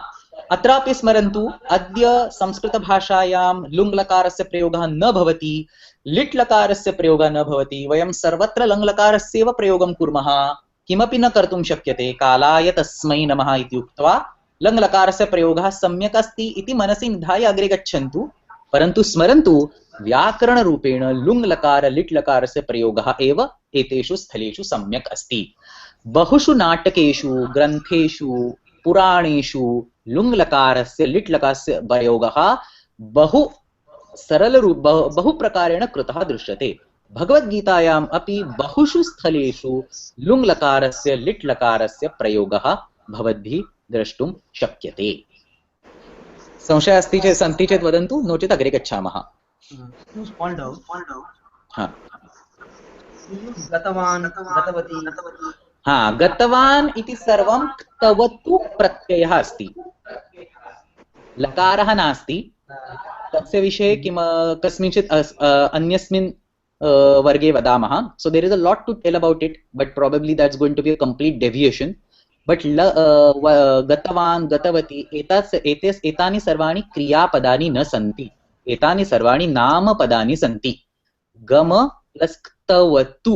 अत्रापि स्मरन्तु, अद्य संस्कृतभाषायां लुङ् लकारस्य प्रयोगः न भवति, लिट् लकारस्य प्रयोगः न भवति। वयं सर्वत्र लङ् लकारस्यैव प्रयोगं कुर्मः, किमपि न कर्तुं शक्यते। कालाय तस्मै नमः इति उक्त्वा लङ् लकारस्य प्रयोगः सम्यक् अस्ति इति मनसि निधाय अग्रे गच्छन्तु। परन्तु स्मरन्तु, व्याकरणरूपेण लुङ् लकार लिट् लकारस्य प्रयोगः एव एतेषु स्थलेषु सम्यक् अस्ति। बहुषु नाटकेषु, ग्रन्थेषु, पुराणेषु लुङ् लकारस्य लिट् लकारस्य प्रयोगः बहु प्रकारेण कृतः दृश्यते। भगवद्गीतायाम् अपि बहुषु स्थलेषु लुङ् लकारस्य लिट् लकारस्य प्रयोगः भवद्भिः द्रष्टुं शक्यते। संशयः अस्ति चेत् सन्ति चेत् वदन्तु, नो चेत् अग्रे गच्छामः। गतवान् इति सर्वं क्तवतु प्रत्ययः अस्ति, लकारः नास्ति। तस्य विषये कस्मिंश्चित् अन्यस्मिन् वर्गे वदामः। So there is a lot to tell about it, but probably that's going to be a complete deviation. But गतवान् गतवती एतानि सर्वाणि क्रियापदानि न सन्ति, एतानि सर्वाणि नामपदानि सन्ति। गम प्लस क्तवतु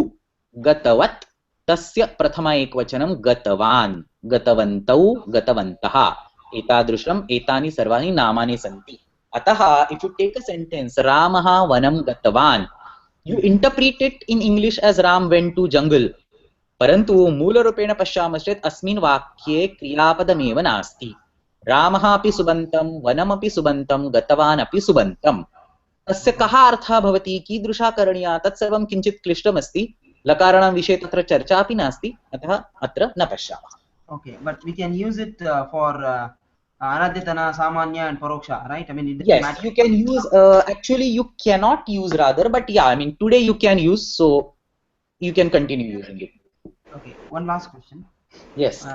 गतवत्, तस्य प्रथमा एकवचनं गतवान्, गतवन्तौ गतवन्तः, एतादृशम् एतानि सर्वाणि नामानि सन्ति। अतः if you take a sentence रामः वनं गतवान्, you interpret it in English as Ram went to jungle, परंतु मूलरूपेण पश्यामश्चेत् अस्मिन् वाक्ये क्रियापदमेव नास्ति। रामः अपि सुबन्तं, वनमपि सुबन्तं, गतवान् अपि सुबन्तं। तस्य कः अर्थः भवति, कीदृशा करणीया, तत्सर्वं किञ्चित् क्लिष्टमस्ति। लकाराणां विषये तत्र चर्चा अपि नास्ति, अतः अत्र न पश्यामः। Okay, but we can use it for Anadyatana, Samanya and Paroksha, right? I mean, it doesn't Yes, matter. you can use, actually you cannot use rather, but yeah, I mean today you can use, so you can continue using it. Okay, one last question. Yes.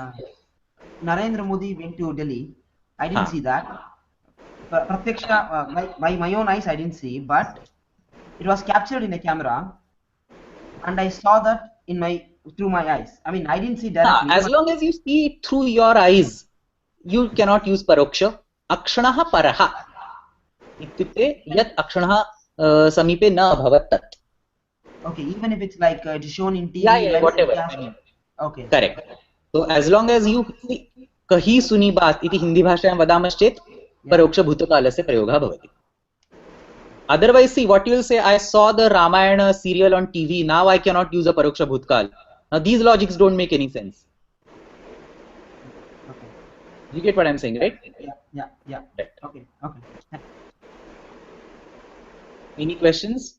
Narendra Modi went to Delhi. I didn't see that. Pratyaksha, by my own eyes, I didn't see, but it was captured in a camera, and I saw that through my eyes. I mean, I didn't see directly. As long as you see it through your eyes, you cannot use paroksha. Akshanah parah इत्युक्ते यत् अक्षणः समीपे न अभवत् तत्. Okay, even if it's like it is shown in TV. Yeah, whatever. Okay. Correct. So as long as you कही सुनी बात इति हिंदी भाषायां वदामश्चेत् परोक्ष भूतकालस्य प्रयोगः भवति. Otherwise, see what you will say. I saw the Ramayana serial on TV. Now I cannot use a paroksha bhutkal. Now these logics don't make any sense. Okay. You get what I'm saying, right? Yeah. Right. Okay. Any questions?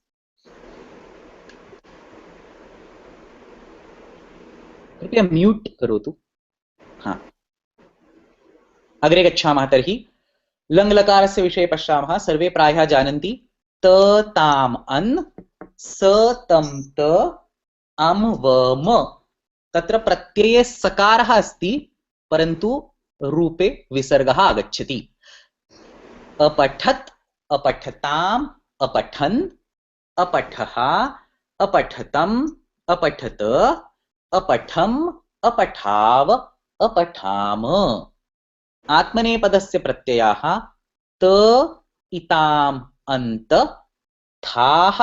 कृपया mute करोतु. हाँ. अग्रे गच्छामः. तर्हि लङ्लकारस्य विषये पश्यामः. सर्वे प्रायः जानन्ति. त ताम अन् स तम त अम व म. तत्र प्रत्यये सकारः अस्ति, परन्तु रूपे विसर्गः आगच्छति. अपठत्, अपठताम्, अपठन्, अपठः, अपठतम्, अपठत, अपठम्, अपठाव, अपठाम. आत्मनेपदस्य प्रत्ययाः त इताम् अन्त, थाः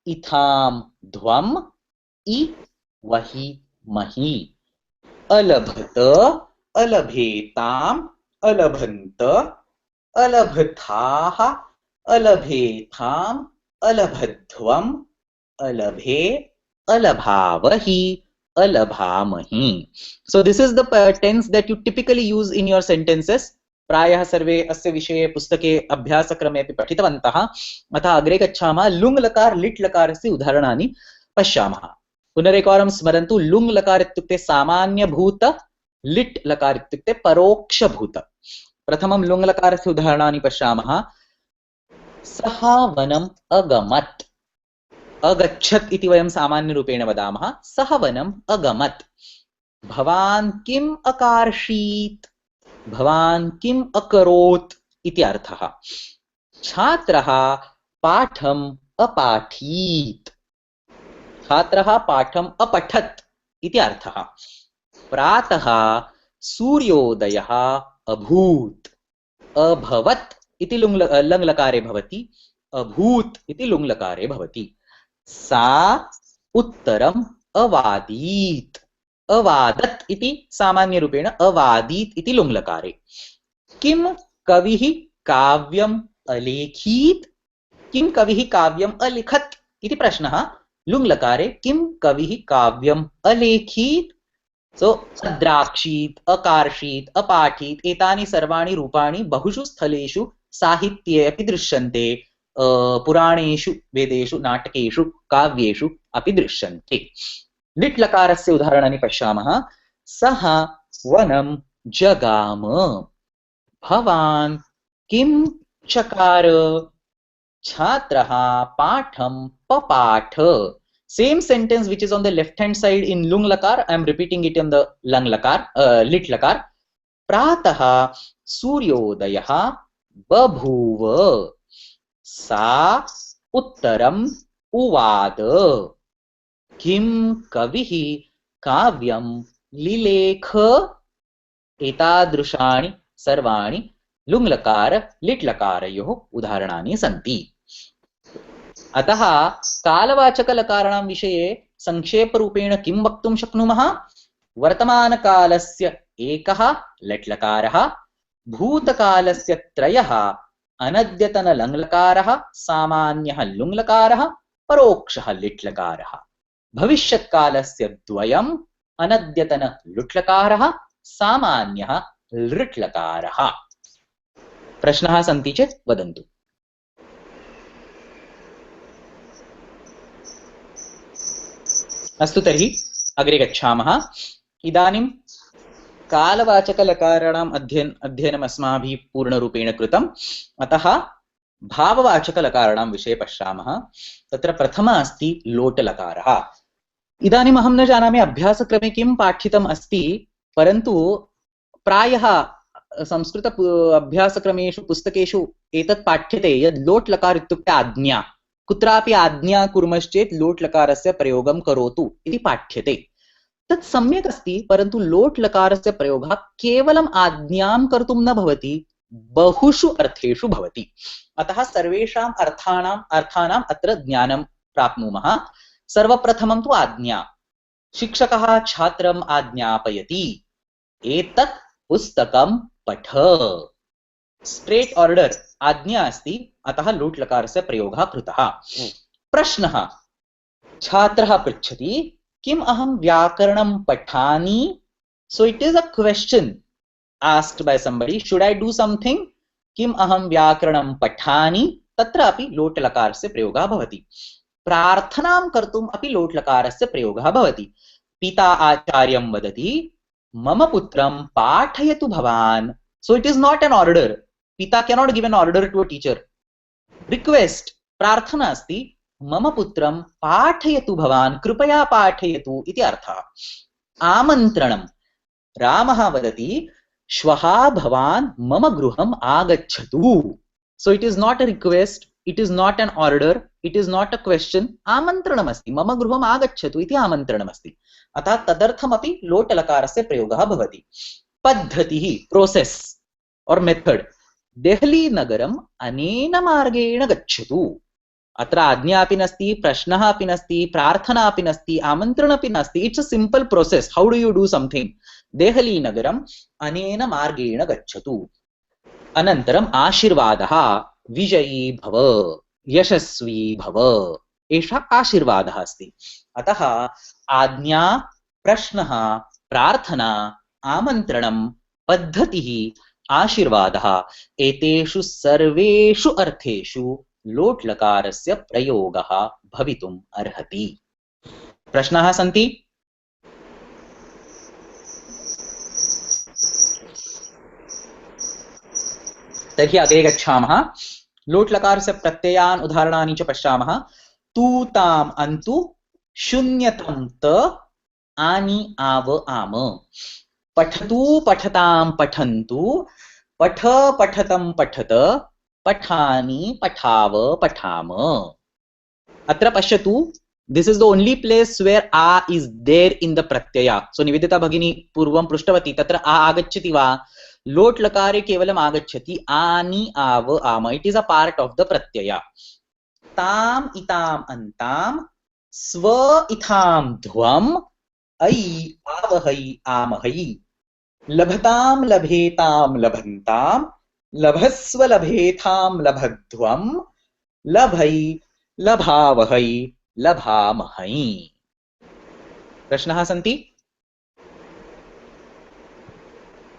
इथाम् ध्वम्, इ वहि महि. अलभत, अलभेताम्, अलभन्त, अलभथाः, अलभेथाम्, अलभध्वम्, अलभे, अलभावहि, अलभामहि. So this is the tense that you typically use in your sentences. प्रायः सर्वे अस्य विषये पुस्तके अभ्यासक्रमे अपि पठितवन्तः. अतः अग्रे गच्छामः. लुङ् लकार लिट् लकारस्य उदाहरणानि पश्यामः. पुनरेकवारं स्मरन्तु. लुङ् लकार इत्युक्ते सामान्यभूत, लिट् लकार इत्युक्ते परोक्षभूत. प्रथमं लुङ् लकारस्य उदाहरणानि पश्यामः. सः वनम् अगमत्. अगच्छत् इति वयं सामान्यरूपेण वदामः. सः वनम् अगमत्. भवान् किम् अकार्षीत्, भवान् किम् अकरोत् इति अर्थः. छात्रः पाठम् अपाठीत्. छात्रः पाठम् अपठत् इति अर्थः. प्रातः सूर्योदयः अभूत्. अभवत् इति लङ् लकारे भवति, अभूत् इति लुङ् लकारे भवति. सा उत्तरम् अवादीत्. अवादत् इति सामान्यरूपेण अवादीत् इति लुङ् लकारे. किं कविः काव्यम् अलेखीत्, किं कविः काव्यम् अलिखत् इति प्रश्नः. लुङ् लकारे किं कविः काव्यम् अलेखीत्. सो अद्राक्षीत्, अकार्षीत्, अपाठीत् एतानि सर्वाणि रूपाणि बहुषु स्थलेषु साहित्ये अपि दृश्यन्ते. पुराणेषु, वेदेषु, नाटकेषु, काव्येषु अपि दृश्यन्ते. लिट् लकारस्य उदाहरणानि पश्यामः. सः वनं जगाम. भवान् किं चकार. छात्रः पाठं पपाठ. Same sentence which is on the left hand side in lung lakar, I am repeating it on the lang lakar, lit lakar. Pratah suryodayah babhuva. Sa uttaram uvada. Kim kavihi kavyam lilekha एतादृशानि सर्वाणि लुङ्लकार लिट्लकारयोः उदाहरणानि सन्ति। अतः कालवाचकलकाराणां विषये संक्षेपरूपेण किं वक्तुं शक्नुमः? वर्तमानकालस्य एकः लट्लकारः, भूतकालस्य त्रयः अनद्यतनलङ्लकारः, सामान्यः लुङ्लकारः, परोक्षः लिट्लकारः, भविष्यत्कालस्य द्वयम् अनद्यतन लुट्लकारः, सामान्यः लृट्लकारः। प्रश्नाः सन्ति चेत् वदन्तु। अस्तु, तर्हि अग्रे गच्छामः। इदानीं कालवाचकलकाराणाम् अध्ययनम् अस्माभिः पूर्णरूपेण कृतम्। अतः भाववाचकलकाराणां विषये पश्यामः। तत्र प्रथमः अस्ति लोटलकारः। इदानीम् अहं न जानामि अभ्यासक्रमे किं पाठितम् अस्ति, परन्तु प्रायः संस्कृत अभ्यासक्रमेषु पुस्तकेषु एतत् पाठ्यते यत् लोट् लकार इत्युक्ते आज्ञा। कुत्रापि आज्ञा कुर्मश्चेत् लोट् लकारस्य प्रयोगं करोतु इति पाठ्यते। तत् सम्यक् अस्ति, परन्तु लोट् लकारस्य प्रयोगः केवलम् आज्ञां कर्तुं न भवति, बहुषु अर्थेषु भवति। अतः सर्वेषाम् अर्थानाम् अत्र ज्ञानं प्राप्नुमः। सर्वप्रथमं तु आज्ञा। शिक्षकः छात्रम् आज्ञापयति, एतत् पुस्तकं पठ। स्ट्रेट् आर्डर् आज्ञा अस्ति, अतः लोट् लकारस्य प्रयोगः कृतः। प्रश्नः, छात्रः पृच्छति, किम् अहं व्याकरणं पठामि? So it is a question asked by somebody, should I do something? किम् अहं व्याकरणं पठामि? तत्र अपि लोट् लकारस्य प्रयोगः भवति। प्रार्थनां कर्तुम् अपि लोट् लकारस्य प्रयोगः भवति। पिता आचार्यं वदति, मम पुत्रं पाठयतु भवान्। So it is not an order. पिता cannot give an order to a teacher. Request, प्रार्थना अस्ति, मम पुत्रं पाठयतु भवान्, कृपया पाठयतु इति अर्थः। आमन्त्रणं, रामः वदति, श्वः भवान् मम गृहम् आगच्छतु। So it is not a request, it is not an order, it is not a question. आमन्त्रणमस्ति, मम गृहम् आगच्छतु इति आमन्त्रणमस्ति। अतः तदर्थमपि लोट् लकारस्य प्रयोगः भवति। पद्धतिः, प्रोसेस और मेथड, देहली नगरम् अनेन मार्गेण गच्छतु। अत्र आज्ञा अपि नास्ति, प्रश्नः अपि नास्ति, प्रार्थना अपि नास्ति, आमन्त्रणम् अपि नास्ति। It's a simple process. How do you do something? Delhi नगरम् अनेन मार्गेण गच्छतु। अनन्तरम् आशीर्वादः, विजयी भव, यशस्वी भव, एषः आशीर्वादः अस्ति। अतः आज्ञा, प्रश्नः, प्रार्थना, आमन्त्रणं, पद्धतिः, आशीर्वादः, एतेषु सर्वेषु अर्थेषु लोट् लकारस्य प्रयोगः भवितुम् अर्हति। प्रश्नाः सन्ति? तर्हि अग्रे गच्छामः। लोट् लकारस्य प्रत्ययान् उदाहरणानि च पश्यामः। तू, ताम्, अन्तु, शून्यतं, त, आनि, आव, आम। पठतु, पठतां, पठन्तु, पठ, पठतं, पठत, पठानि, पठाव, पठाम। अत्र पश्यतु, this is the only place where आ इज देयर इन द प्रत्यय। सो निवेदिता भगिनी पूर्वं पृष्टवती, तत्र आ आगच्छति वा? लोट् लकारे केवलम् आगच्छति आनि, आव, आम। It is a part of the प्रत्यय। ताम्, इताम्, अन्ताम्, स्व, इथां, ध्वम्, ऐ, आवहै, आमहै। लभतां, लभेतां, लभन्ताम्, लभस्व, लभेथां, लभध्वम्, लभै, लभावहै, लभामहै। प्रश्नाः सन्ति?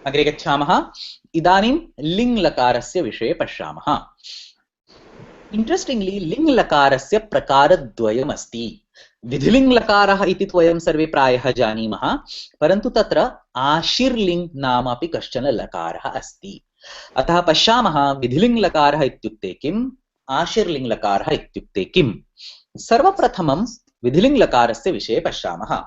अग्रे गच्छामः। इदानीं लिङ् लकारस्य विषये पश्यामः। इंट्रेस्टिंगली लिङ् लकारस्य प्रकारद्वयमस्ति। विधिलिङ् लकारः इति वयं सर्वे प्रायः जानीमः, परन्तु तत्र आशीर्लिङ् नाम अपि कश्चन लकारः अस्ति। अतः पश्यामः विधिलिङ् लकारः इत्युक्ते किम्, आशीर्लिङ् लकारः इत्युक्ते किम्। सर्वप्रथमं विधिलिङ् लकारस्य विषये पश्यामः।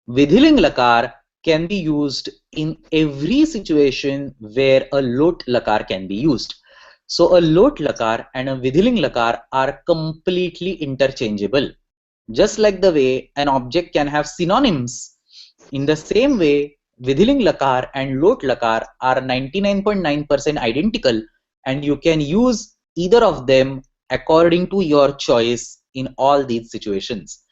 विधिलिङ् लकार can be used in every situation where a lot lakar can be used. So a lot lakar and a vidhiling lakar are completely interchangeable. Just like the way an object can have synonyms, in the same way Vidhiling lakar and lot lakar are 99.9% identical, and you can use either of them according to your choice in all these situations.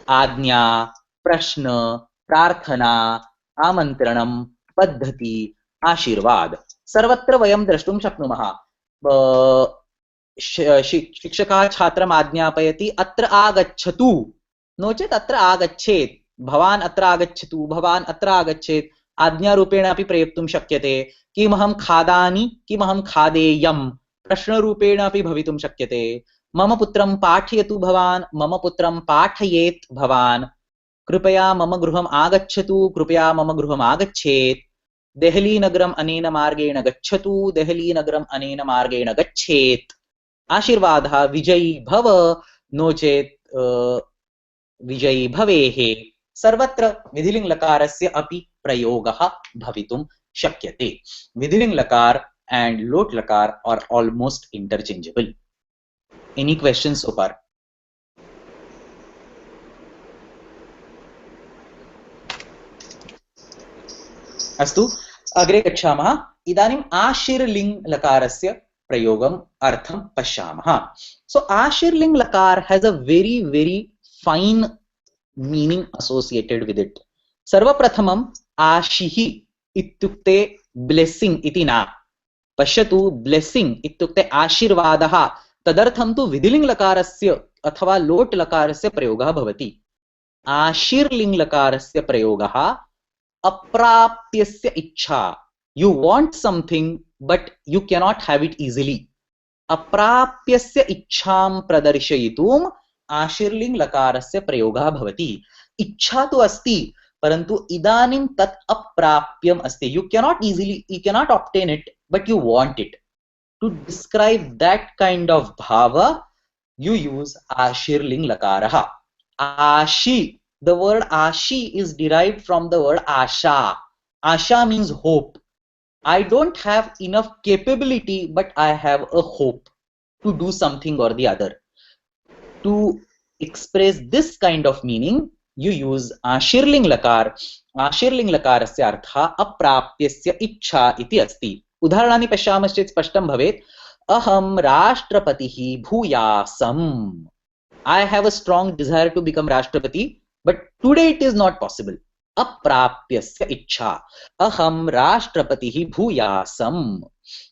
Ajna, prashna, prarthana, amantranam, paddhati, आशीर्वाद सर्वत्र वयं द्रष्टुं शक्नुमः. शिक्षकः छात्रम् आज्ञापयति अत्र आगच्छतु, no चेत् अत्र आगच्छेत्, भवान् अत्र आगच्छतु, भवान् अत्र आगच्छेत् आज्ञारूपेण अपि प्रयोक्तुं शक्यते. किमहं खादामि, किमहं खादेयं प्रश्नरूपेण अपि भवितुं शक्यते. मम पुत्रं पाठयतु भवान्, मम पुत्रं पाठयेत् भवान्. कृपया मम गृहम् आगच्छतु, कृपया मम गृहम् आगच्छेत्. देहली नगरम् अनेन मार्गेण गच्छतु, देहली नगरम् अनेन मार्गेण गच्छेत्. आशीर्वादः विजयी भव, नो चेत् विजयी भवेः. सर्वत्र विधिलिङ्ग् लकारस्य अपि प्रयोगः भवितुं शक्यते. विधिलिङ्ग् लकार and lot lakar are almost interchangeable. Any questions so far? अस्तु, अग्रे गच्छामः. इदानीम् आशीर्लिङ्ग् लकारस्य प्रयोगम् अर्थं पश्यामः. So आशीर्लिङ्ग् लकार has a very fine meaning associated with it. सर्वप्रथमम् आशिः इत्युक्ते blessing इति न. पश्यतु, ब्लेसिंग इत्युक्ते आशीर्वादः. तदर्थं तु विधिलिङ्ग् लकारस्य अथवा लोट् लकारस्य प्रयोगः भवति. आशीर्लिङ्ग् लकारस्य प्रयोगः अप्राप्यस्य इच्छा. You want something but you cannot have it easily. अप्राप्यस्य इच्छां प्रदर्शयितुम् आशीर्लिङ्ग् लकारस्य प्रयोगः भवति. इच्छा तु अस्ति, परन्तु इदानीं तत् अप्राप्यम् अस्ति. You cannot obtain it, but you want it. To describe that kind of bhava, you use ashirling lakarah. Ashi, the word ashi is derived from the word asha. Asha means hope. I don't have enough capability, but I have a hope to do something or the other. To express this kind of meaning, you use ashirling lakar. Ashirling lakarasya artha aprapyasya ichha iti asti. उदाहरणानि पश्यामश्चेत् स्पष्टं भवेत्. अहं राष्ट्रपतिः भूयासम्. I have a strong desire to become राष्ट्रपति, but today it is not possible. अप्राप्यस्य इच्छा. अहं राष्ट्रपतिः भूयासम्.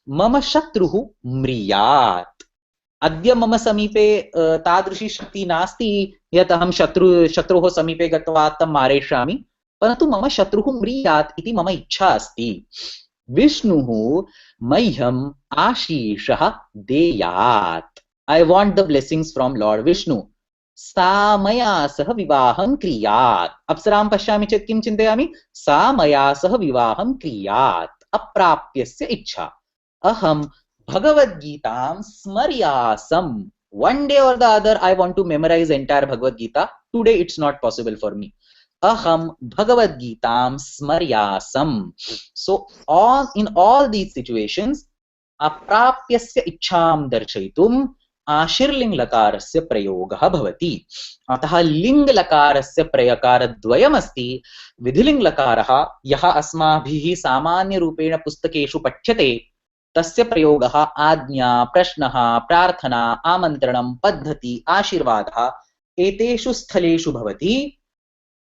मम शत्रुः म्रियात्. अद्य मम समीपे तादृशी शक्ति नास्ति यत् अहं शत्रुः समीपे गत्वा तं मारयिष्यामि, परन्तु मम शत्रुः म्रियात् इति मम इच्छा अस्ति. विष्णुः मह्यम् आशीषः देयात्. I want the blessings from Lord Vishnu. सा मया सह विवाहं क्रियात्. अप्सरां पश्यामि चेत् किं चिन्तयामि? सा मया सह विवाहं क्रियात्. अप्राप्यस्य इच्छा. अहं भगवद्गीतां स्मर्यासम्. One day or the other I want to memorize entire Bhagavad Gita. Today it's not possible for me. Aham Bhagavad Gitam Smaryasam. So in all these situations, अप्राप्यस्य इच्छां दर्शयितुम् आशीर्लिङ्ग् लकारस्य प्रयोगः भवति. अतः लिङ्ग् लकारस्य प्रकारद्वयमस्ति. विधिलिङ्ग् लकारः यः अस्माभिः सामान्यरूपेण पुस्तकेषु पठ्यते, तस्य प्रयोगः आज्ञा, प्रश्नः, प्रार्थना, आमन्त्रणं, पद्धति, आशीर्वादः एतेषु स्थलेषु भवति.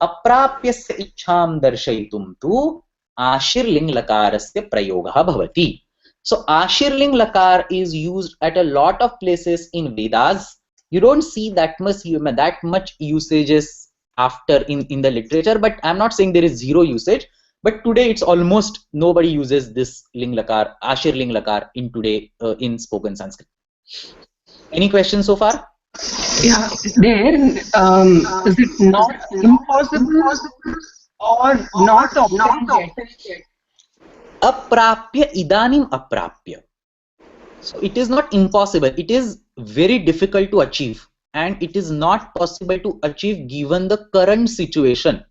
अप्राप्यस्य इच्छां दर्शयितुं तु आशीर्लिङ्ग् लकारस्य प्रयोगः भवति. So Ashirling Lakar is used at a lot of places in Vedas. You don't see that much usages after in the literature, but I'm not saying there is zero usage. But today it's almost nobody uses this Ling Lakar, Ashirling Lakar in today in spoken Sanskrit. Any questions so far? Yeah, there is it not impossible or not obtained yet? Aprapya idanim aprapya. So it is not impossible. It is very difficult to achieve, and it is not possible to achieve given the current situation.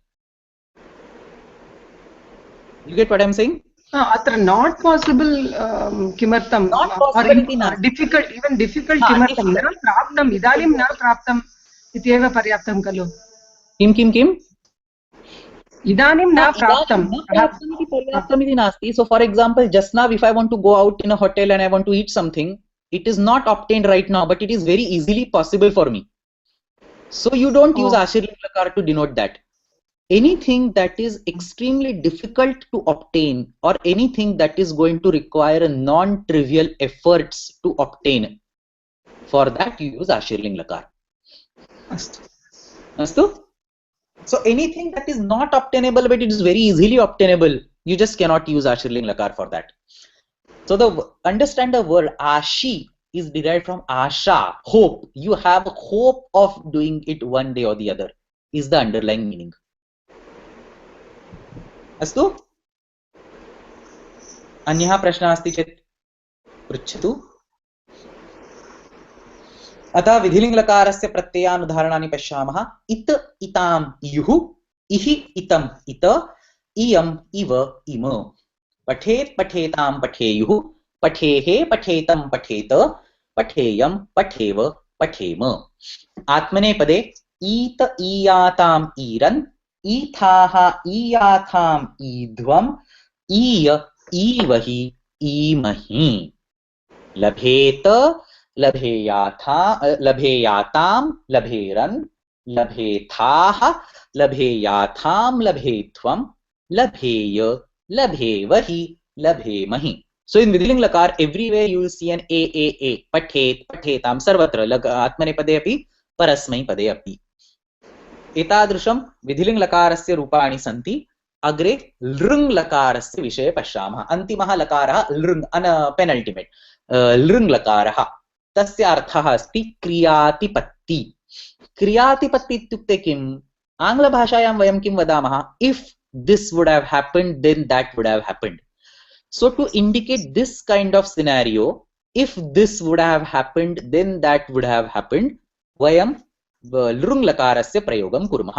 You get what I'm saying? Atra not possible kimartam. Not possible. Or difficult, even difficult kimartam. Na praptam idanim na praptam ityeva paryaptam kalu. Kim? इदानीं न प्राप्तं इति पर्याप्तम् इति नास्ति. So for example, just now if I want to go out in a hotel and I want to eat something, it is not obtained right now, but it is very easily possible for me. So you don't use Ashirling Lakar to denote that. Anything that is extremely difficult to obtain, or anything that is going to require a non-trivial efforts to obtain, for that you use Ashirling Lakar. Astu? So anything that is not obtainable but it is very easily obtainable, you just cannot use Ashirling Lakar for that. So understand the word Ashi is derived from Asha, hope. You have hope of doing it one day or the other, is the underlying meaning. अस्तु? अन्यः प्रश्नः अस्ति चेत् पृच्छतु. अतः विधिलिङ्गलकारस्य प्रत्ययानुदाहरणानि पश्यामः. इत इताम् इयुः, इहि इतम् इत, इयम् इव इम. पठेत् पठेताम् पठेयुः, पठेः पठेतम् पठेत, पठेयम् पठेव पठेम. आत्मनेपदे ईत ईयाताम् ईरन्, ईथाः ईयाथाम् ईध्वम्, ईय ईवहि ईमहि. लभेत लभेयाताम् लभेरन्, लभेथाः लभेयाथाम् लभेध्वम्, लभेय लभेवहि लभेमहि. So in Vidhiling Lakar, everywhere you will see an a. Pathet, pathetam, sarvatra. Atmanepade api, parasmai pade api. एतादृशं विधिलिङ् लकारस्य रूपाणि सन्ति. अग्रे लृङ् लकारस्य विषये पश्यामः. अन्तिमः लकारः लृङ्, पेनल्टिमेट् लृङ् लकारः. तस्य अर्थः अस्ति क्रियातिपत्ति. क्रियातिपत्ति इत्युक्ते किम्? आङ्ग्लभाषायां वयं किं वदामः? If this would have happened then that would have happened. So to indicate this kind of scenario, if this would have happened then that would have happened, वयं लृङ् लकारस्य प्रयोगं कुर्मः.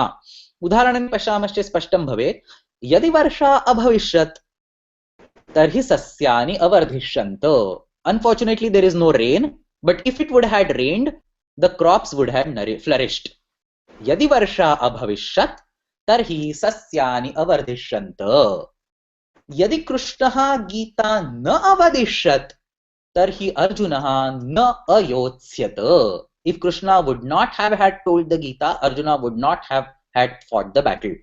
उदाहरणं पश्यामश्चेत् स्पष्टं भवेत्. यदि वर्षा अभविष्यत् तर्हि सस्यानि अवर्धिष्यन्त. Unfortunately there is no rain, but if it would have rained, the crops would have flourished. यदि वर्षा अभविष्यत् तर्हि सस्यानि अवर्धिष्यन्त. यदि कृष्णः गीता न अवदिष्यत् तर्हि अर्जुनः न अयोत्स्यत. If Krishna would not have had told the Gita, Arjuna would not have had fought the battle.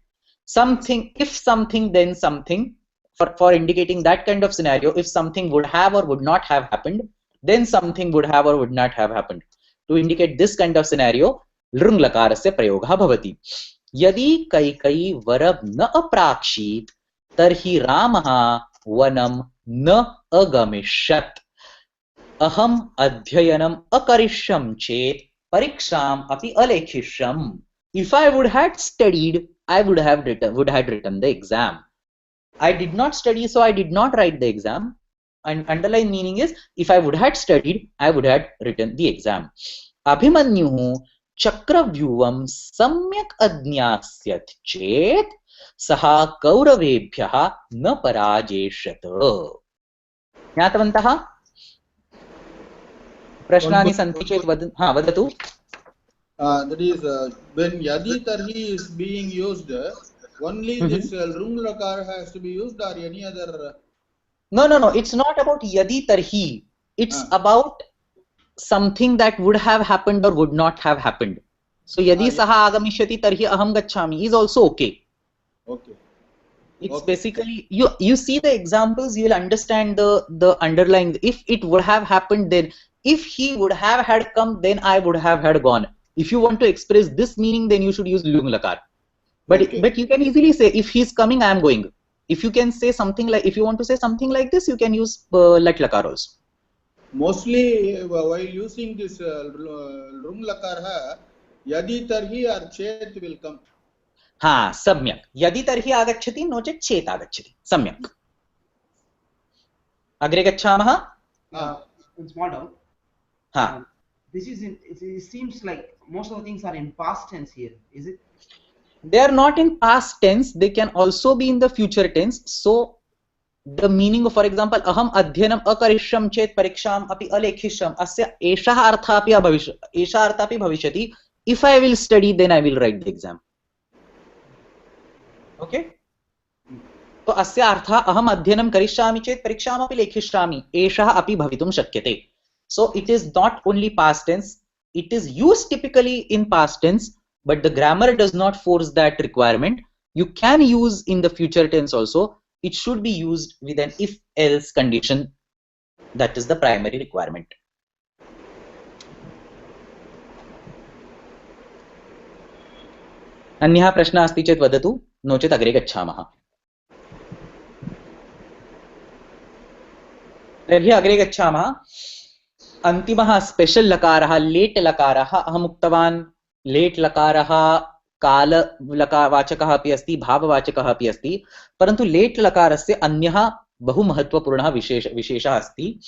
Something, if something, then something, for indicating that kind of scenario, if something would have or would not have happened, then something would have or would not have happened. To indicate this kind of scenario, लृङ् लकारस्य प्रयोगः भवति. यदि कैकेयी वरं न अप्राक्षीत् तर्हि रामः वनं न अगमिष्यत्. अहम् अध्ययनम् अकरिष्यम् चेत् परीक्षाम् अपि अलेखिष्यम्. If I would have studied, I would have written the exam. I did not study, so I did not write the exam. And underlying meaning is, if I would have studied, I would have written the exam. अभिमन्युः चक्रव्यूहं सम्यक् अज्ञास्यत् चेत् सः कौरवेभ्यः न पराजेष्यत्. ज्ञातवन्तः? प्रश्नानि सन्ति चेत् वदतु. That is, when yadi tarhi is being used, only this lृङ् lakar has to be used, or any other? No. It's not about yadi tarhi. It's about something that would have happened or would not have happened. So yadi saha agamishyati tarhi aham gacchami is also okay. Okay. It's basically, you see the examples, you will understand the underlying. If it would have happened, then if he would have had come, then I would have had gone. If you want to express this meaning, then you should use lृङ् lakar. But you can easily say, if he's coming, I am going. If you can say something like, if you want to say something like this, you can use lat lakar also. Mostly while using this lृङ् lakar, yadi tarhi or chet will come. हाँ, सम्यक्. यदि तर्हि आगच्छति, no चेत् चेत् आगच्छति. सम्यक्. अग्रे गच्छामः. Small doubt. हाँ. This is it seems like most of the things are in past tense here. Is it? They are not in past tense. They can also be in the future tense. So the meaning of, for example, aham adhyanam akarishyam chet pariksham api alekhishyam. Asya esha artha api bhavishyati. If I will study, then I will write the exam. Okay तो अस्य अर्थः अहम् अध्ययनं करिष्यामि चेत् परीक्षामपि लेखिष्यामि एषः अपि भवितुं शक्यते so it is not only past tense it is used typically in past tense but the grammar does not force that requirement you can use in the future tense also it should be used with an if else condition that is the primary requirement अन्यः प्रश्नः अस्ति चेत् वदतु no चेत् अग्रे गच्छामः तर्हि अग्रे गच्छामः अन्तिमः स्पेशल लकारः लेट् लकारः अहम् उक्तवान् लेट् लकारः कालवाचकः अपि अस्ति भाववाचकः अपि अस्ति परन्तु लेट् लकारस्य अन्यः बहु महत्वपूर्णः विशेषः अस्ति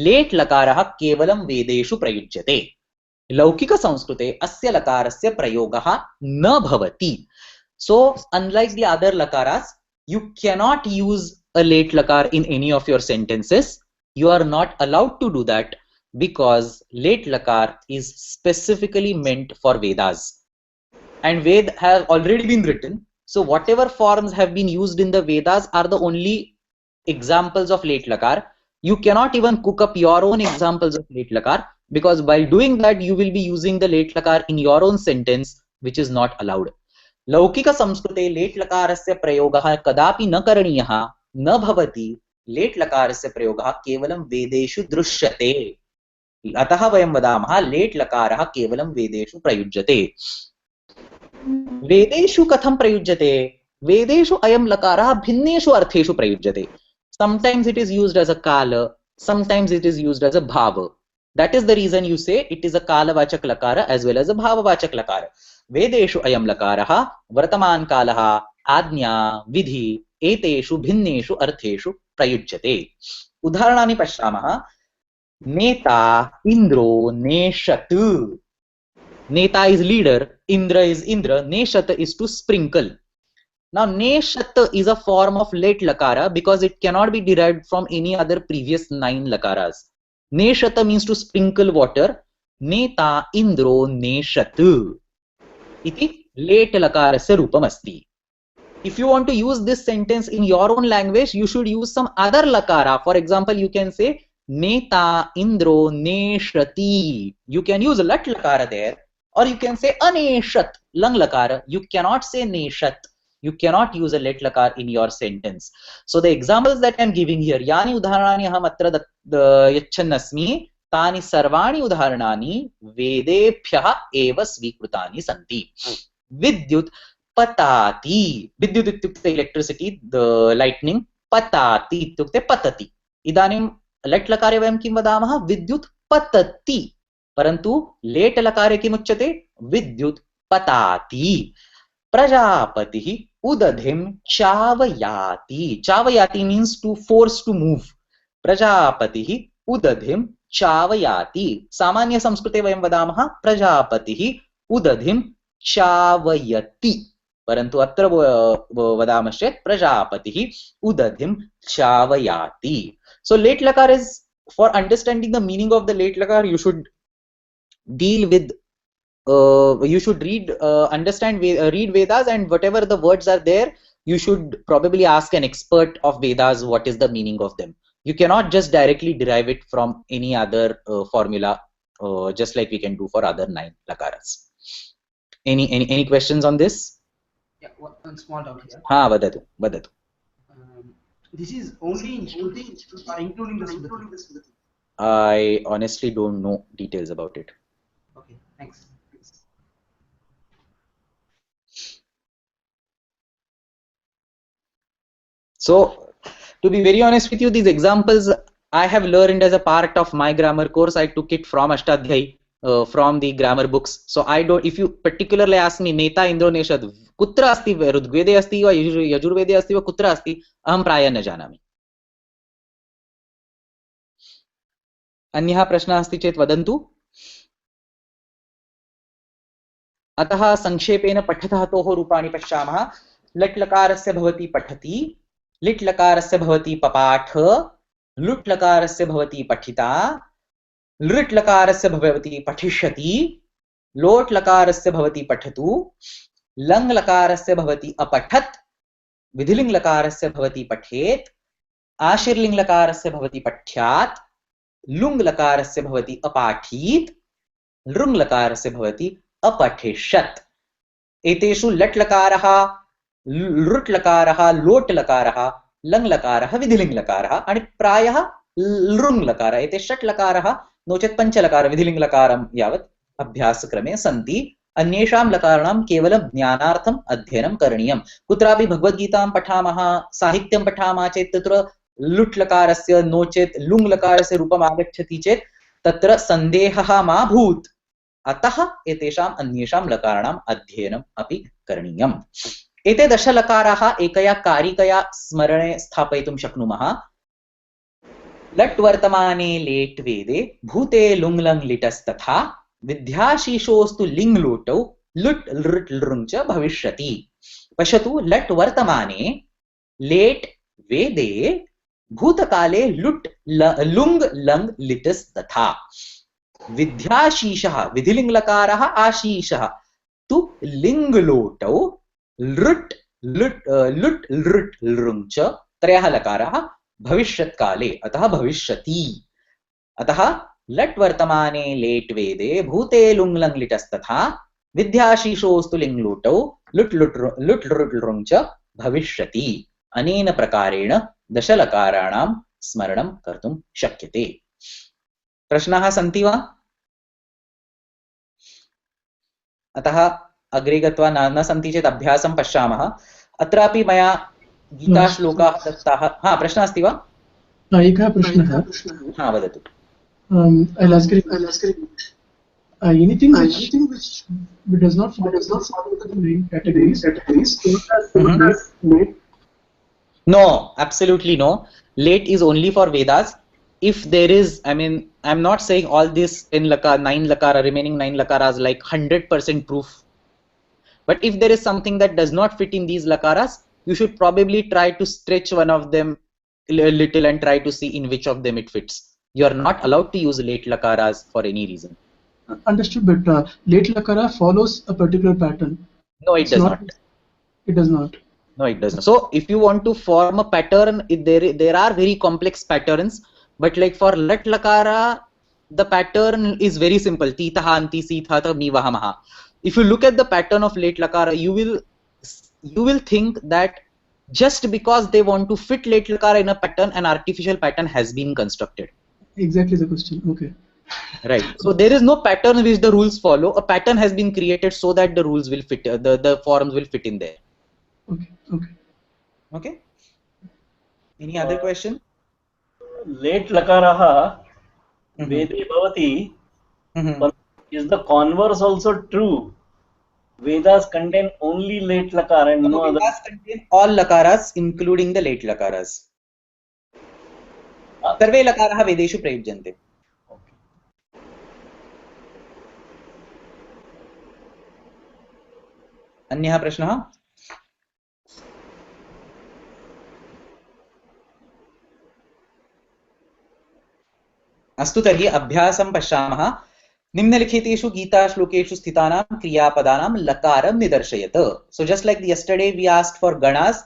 लेट् लकारः केवलं वेदेषु प्रयुज्यते लौकिकसंस्कृते अस्य लकारस्य प्रयोगः न भवति so unlike the other lakaras you cannot use a late lakar in any of your sentences you are not allowed to do that because late lakar is specifically meant for Vedas and Ved have already been written so whatever forms have been used in the Vedas are the only examples of late lakar you cannot even cook up your own examples of late lakar because while doing that you will be using the late lakar in your own sentence which is not allowed लौकिक संस्कृते लेट् लकारस्य प्रयोगः कदापि न करणीयः न भवति लेट् लकारस्य प्रयोगः केवलं वेदेषु दृश्यते अतः वयं वदामः लेट् लकारः केवलं वेदेषु प्रयुज्यते वेदेषु कथं प्रयुज्यते वेदेषु अयं लकारः भिन्नेषु अर्थेषु प्रयुज्यते sometimes it is used as a kala sometimes it is used as a bhava that is the reason you say it is a kalavachak lakara as well as a bhavavachak lakara वेदेषु अयं लकारः वर्तमानकालः आज्ञा विधि एतेषु भिन्नेषु अर्थेषु प्रयुज्यते उदाहरणानि पश्यामः नेता इन्द्रो नेषत् नेता is leader indra is indra neshat is to sprinkle now neshat is a form of late lakara because it cannot be derived from any other previous 9 lakaras neshat means to sprinkle water neta indro neshat iti late lakarasya rupam asti if you want to use this sentence in your own language you should use some other lakara for example you can say neta indro neshati you can use a lat lakara there or you can say aneshat lang lakara you cannot say neshat you cannot use a let lakar in your sentence so the examples that I am giving here yani udaharanani aham atra yachchanasmi तानि सर्वाणि उदाहरणानि वेदेभ्यः एव स्वीकृतानि सन्ति विद्युत् पताति विद्युत् इत्युक्ते electricity the lightning पताति इत्युक्ते पतति इदानीं लट् लकारे वयं किं वदामः विद्युत् पतति परन्तु लेट् लकारे किम् उच्यते विद्युत् पताति प्रजापतिः उदधिं चावयाति चावयाति means to force to move प्रजापतिः उदधिं चावयाति सामान्य संस्कृते वयं वदामः प्रजापतिः उदधिं चावयति परन्तु अत्र वदामश्चेत् प्रजापतिः उदधिं चावयाति so late lakar is for understanding the meaning of the late lakar you should deal with you should read read Vedas and whatever the words are there you should probably ask an expert of Vedas what is the meaning of them you cannot just directly derive it from any other formula just like we can do for other 9 lakaras any questions on this yeah one small doubt here ha vadatu this is only in Shruti or including the Smriti I honestly don't know details about it okay thanks so to be very honest with you these examples I have learned as a part of my grammar course I took it from Ashtadhyayi from the grammar books so I don't if you particularly ask me neta indro neshad kutra asti ऋग्वेदे अस्ति वा यजुर्वेदे अस्ति वा कुत्र अस्ति अहं प्रायः न जानामि अन्यः प्रश्नः अस्ति चेत् वदन्तु अतः संक्षेपेण पठतः रूपाणि पश्यामः लट् लकारस्य भवति पठति लिट् लकारस्य भवति पपाठ लुट् लकारस्य भवति पठिता लृट् लकारस्य भवति पठिष्यति लोट् लकारस्य भवति पठतु लङ् लकारस्य भवति अपठत् विधिलिङ्गलकारस्य भवति पठेत्, आशीर्लिङ्गलकारस्य भवति पठ्यात्, लुङ्लकारस्य भवति अपाठीत्, लृङ्लकारस्य भवति अपठिष्यत्। एतेषु लट्लकारः, लृट्लकारः, लोट्लकारः, लङ्लकारः, विधिलिङ्गलकारः आणि प्रायः लृङ्लकारः, एते षट्लकारः नो चेत् पञ्चलकारः विधिलिङ्गलकारं यावत् अभ्यासक्रमे सन्ति। अन्येषां लकाराणां केवलं ज्ञानार्थम् अध्ययनं करणीयं। कुत्रापि भगवद्गीतां पठामः, साहित्यं पठामः चेत् तत्र लुट्लकारस्य नो चेत् लुङ्लकारस्य रूपम् आगच्छति चेत् तत्र सन्देहः मा भूत्। अतः एतेषाम् अन्येषां लकाराणाम् अध्ययनम् अपि करणीयम्। एते दशलकाराः एकया कारिकया स्मरणे स्थापयितुं शक्नुमः। लट् वर्तमाने लेट् वेदे भूते लुङ् लङ् लिटस्तथा विद्याशीषोस्तु लिङ् लोटौ लुट् लृट् लृङ् च भविष्यति। पश्यतु, लट् वर्तमाने लेट् वेदे भूतकाले लुट् लुङ् लङ् लिटस्तथा। विद्याशीषः विधिलिङ्गलकारः आशीषः तु लिङ्गलोटौ लृट् लुट् लुट् लृट् लृङ् च त्रयः लकाराः भविष्यत्काले, अतः भविष्यति। अतः लट् वर्तमाने लेट् वेदे भूते लुङ् लङ् लिटस्तथा विद्याशीषोस्तु लिङ् लोटौ लुट् लुट् लुट् लृट् लृङ् च भविष्यति। अनेन प्रकारेण दशलकाराणां स्मरणं कर्तुं शक्यते। प्रश्नाः सन्ति वा? अतः अग्रे गत्वा न सन्ति चेत् अभ्यासं पश्यामः। अत्रापि मया गीताश्लोकाः दत्ताः। हा, प्रश्नः अस्ति वा? एकः प्रश्नः। हा, वदतु। Anything which does not fall into the main categories. No, absolutely no. Late is only for Vedas. If there is, I mean, I'm not saying all this 9 lakara, remaining 9 lakaras like 100% proof. But if there is something that does not fit in these lakaras, you should probably try to stretch one of them a little and try to see in which of them it fits. You are not allowed to use late lakaras for any reason. Understood, but late lakara follows a particular pattern. No, it does not. It does not. No, it does not. So if you want to form a pattern, there are very complex patterns. But like for lat lakara, the pattern is very simple. Tita anti sitha ta mivahamaha. If you look at the pattern of late lakara, you will think that just because they want to fit late lakara in a pattern, an artificial pattern has been constructed. Exactly the question. Okay. Right. So there is no pattern which the rules follow. A pattern has been created so that the rules will fit, the forms will fit in there. Okay. Okay. Okay. Any other question? Late lakaraha Vede bhavati. But is the converse also true? Vedas contain only late lakara and no other. Vedas contain all lakaras, including the late lakaras. सर्वे लकाराः वेदेषु प्रयुज्यन्ते. अन्यः प्रश्नः? अस्तु, तर्हि अभ्यासं पश्यामः. निम्नलिखितेषु गीताश्लोकेषु स्थितानां क्रियापदानां लकारं निदर्शयत. So just like yesterday we asked for ganas,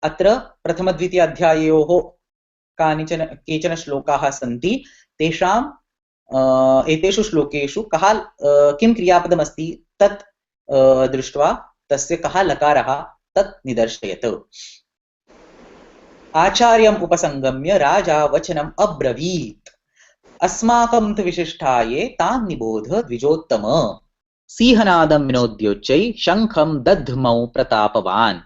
अत्र प्रथमद्वितीय अध्याययोः केचन श्लोकाः सन्ति. तेषां एतेषु श्लोकेषु किं क्रियापदमस्ति तत् दृष्ट्वा तस्य कः लकारः तत् निदर्शयत. आचार्यम् उपसंगम्य राजा वचनम् अब्रवीत्. अस्माकं तु विशिष्टाये तान् निबोध द्विजोत्तम. सिंहनादं विनोद्योच्चै शङ्खं दध्मौ प्रतापवान्.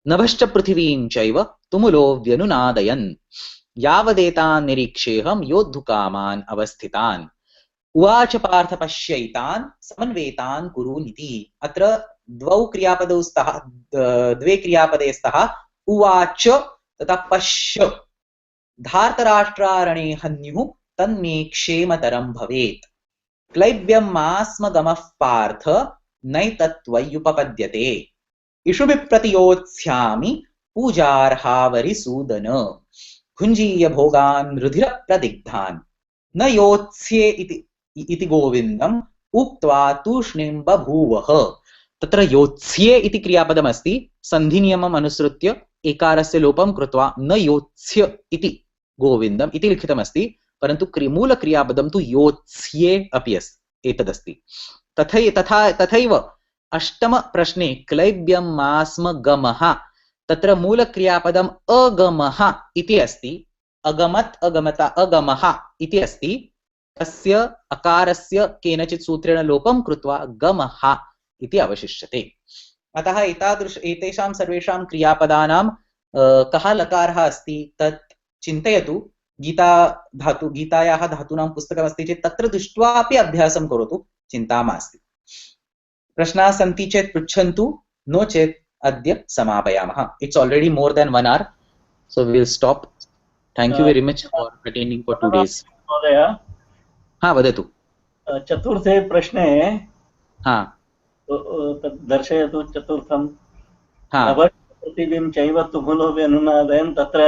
नभश्च पृथिवीं चैव तुमुलो व्यनुनादयन्. यावदेतान् निरीक्षेऽहं योद्धुकामान् अवस्थितान्. उवाच पार्थ पश्यैतान् समन्वेतान् कुरूनिति. अत्र द्वे क्रियापदे स्तः उवाच तथा पश्य. धार्तराष्ट्रारणे हन्युः तन्मे क्षेमतरं भवेत्. क्लैब्यं मास्मगमः पार्थ नैतत्त्वय्युपपद्यते. इषुभिः प्रतियोत्स्यामि पूजार्हावरिसूदन. भुञ्जीय भोगान् रुधिरप्रदिग्धान् न योत्स्ये इति गोविन्दम् उक्त्वा तूष्णीं बभूवः. तत्र योत्स्ये इति क्रियापदमस्ति. सन्धिनियमम् अनुसृत्य एकारस्य लोपं कृत्वा न योत्स्य इति गोविन्दम् इति लिखितमस्ति, परन्तु मूलक्रियापदं तु योत्स्ये अपि एतदस्ति। तथैव अष्टमप्रश्ने क्लैब्यं मास्म गमः, तत्र मूलक्रियापदम् अगमः इति अस्ति, अगमत् अगमता अगमः इति अस्ति, तस्य अकारस्य केनचित् सूत्रेण लोपं कृत्वा गमः इति अवशिष्यते। अतः एतेषां सर्वेषां क्रियापदानां कः लकारः अस्ति तत् चिन्तयतु। गीतायाः धातूनां पुस्तकमस्ति चेत् तत्र दृष्ट्वा अपि अभ्यासं करोतु, चिन्ता मास्ति। प्रश्नाः सन्ति चेत् पृच्छन्तु, नो चेत् अद्य समापयामः। It's already more than 1 hour, so we will stop. Thank you very much for attending for 2 days. महोदय, हाँ वदतु। चतुर्थे प्रश्ने हाँ तत् दर्शयतु। चतुर्थं हाँ पृथिवीं चैव तुमुलो व्यनुनादयन्, तत्र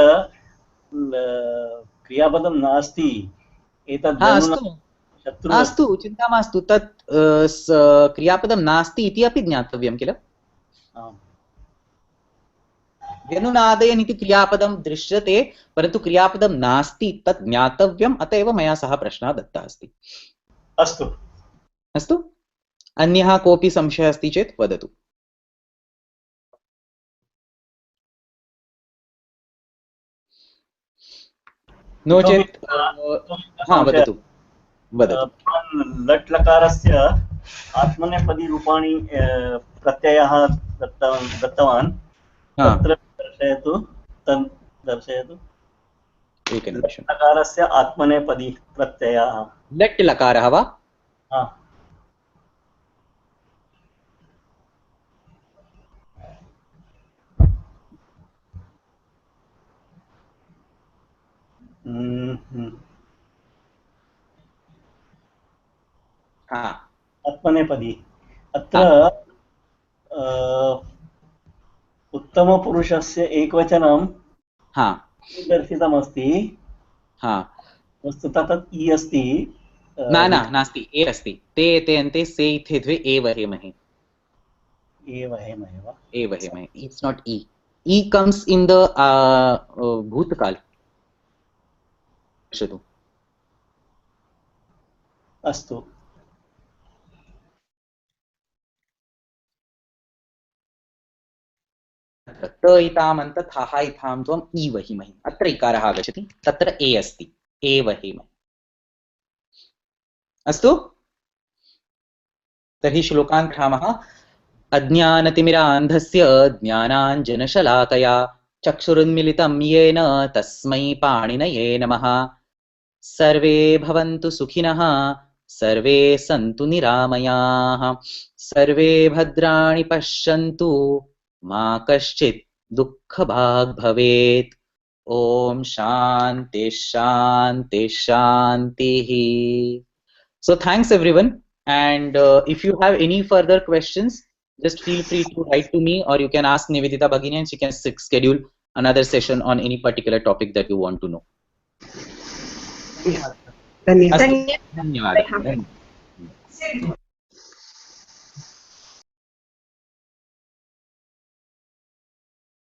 क्रियापदं नास्ति। एतत् अस्तु, चिन्ता मास्तु। तत् क्रियापदं नास्ति इति अपि ज्ञातव्यं किल। व्यनुनादयन् इति क्रियापदं दृश्यते, परन्तु क्रियापदं नास्ति तत् ज्ञातव्यम्, अत एव मया सः प्रश्नः दत्तः अस्ति। अस्तु अस्तु, अन्यः कोऽपि संशयः अस्ति चेत् वदतु। नो चेत् वदतु। लट् लकारस्य आत्मनेपदी रूपाणि प्रत्ययः दत्तवान्, तत्र दर्शयतु। एकनिमिषम्। लकारस्य आत्मनेपदी प्रत्ययः लट् लकारः वा? आत्मनेपदी। अत्र उत्तमपुरुषस्य एकवचनं दर्शितमस्ति। वस्तुतः तत् इ अस्ति। नास्ति, ए अस्ति। ते एते अन्ते से इथे द्वे एव हेमहे। It's not e. E comes in the bhutkal. पश्यतु। अस्तु। त इतामन्त थाः इथां त्वम् ई वहिमहि, अत्र इकारः आगच्छति, तत्र ए अस्ति, ए वहिमहि। अस्तु, तर्हि श्लोकान् पठामः। अज्ञानतिमिरान्धस्य ज्ञानाञ्जनशलाकया चक्षुरुन्मिलितं येन तस्मै पाणिनये नमः। सर्वे भवन्तु सुखिनः, सर्वे सन्तु निरामयाः, सर्वे भद्राणि पश्यन्तु, मा कश्चित् दुःखभाग् भवेत्। ओम शांति शांति शांतिः। So thanks everyone, and if you have any further questions, just feel free to write to me, or you can ask Nivedita Bhagini and she can schedule another session on any particular topic that you want to know. धन्यवादः। धन्यवादः।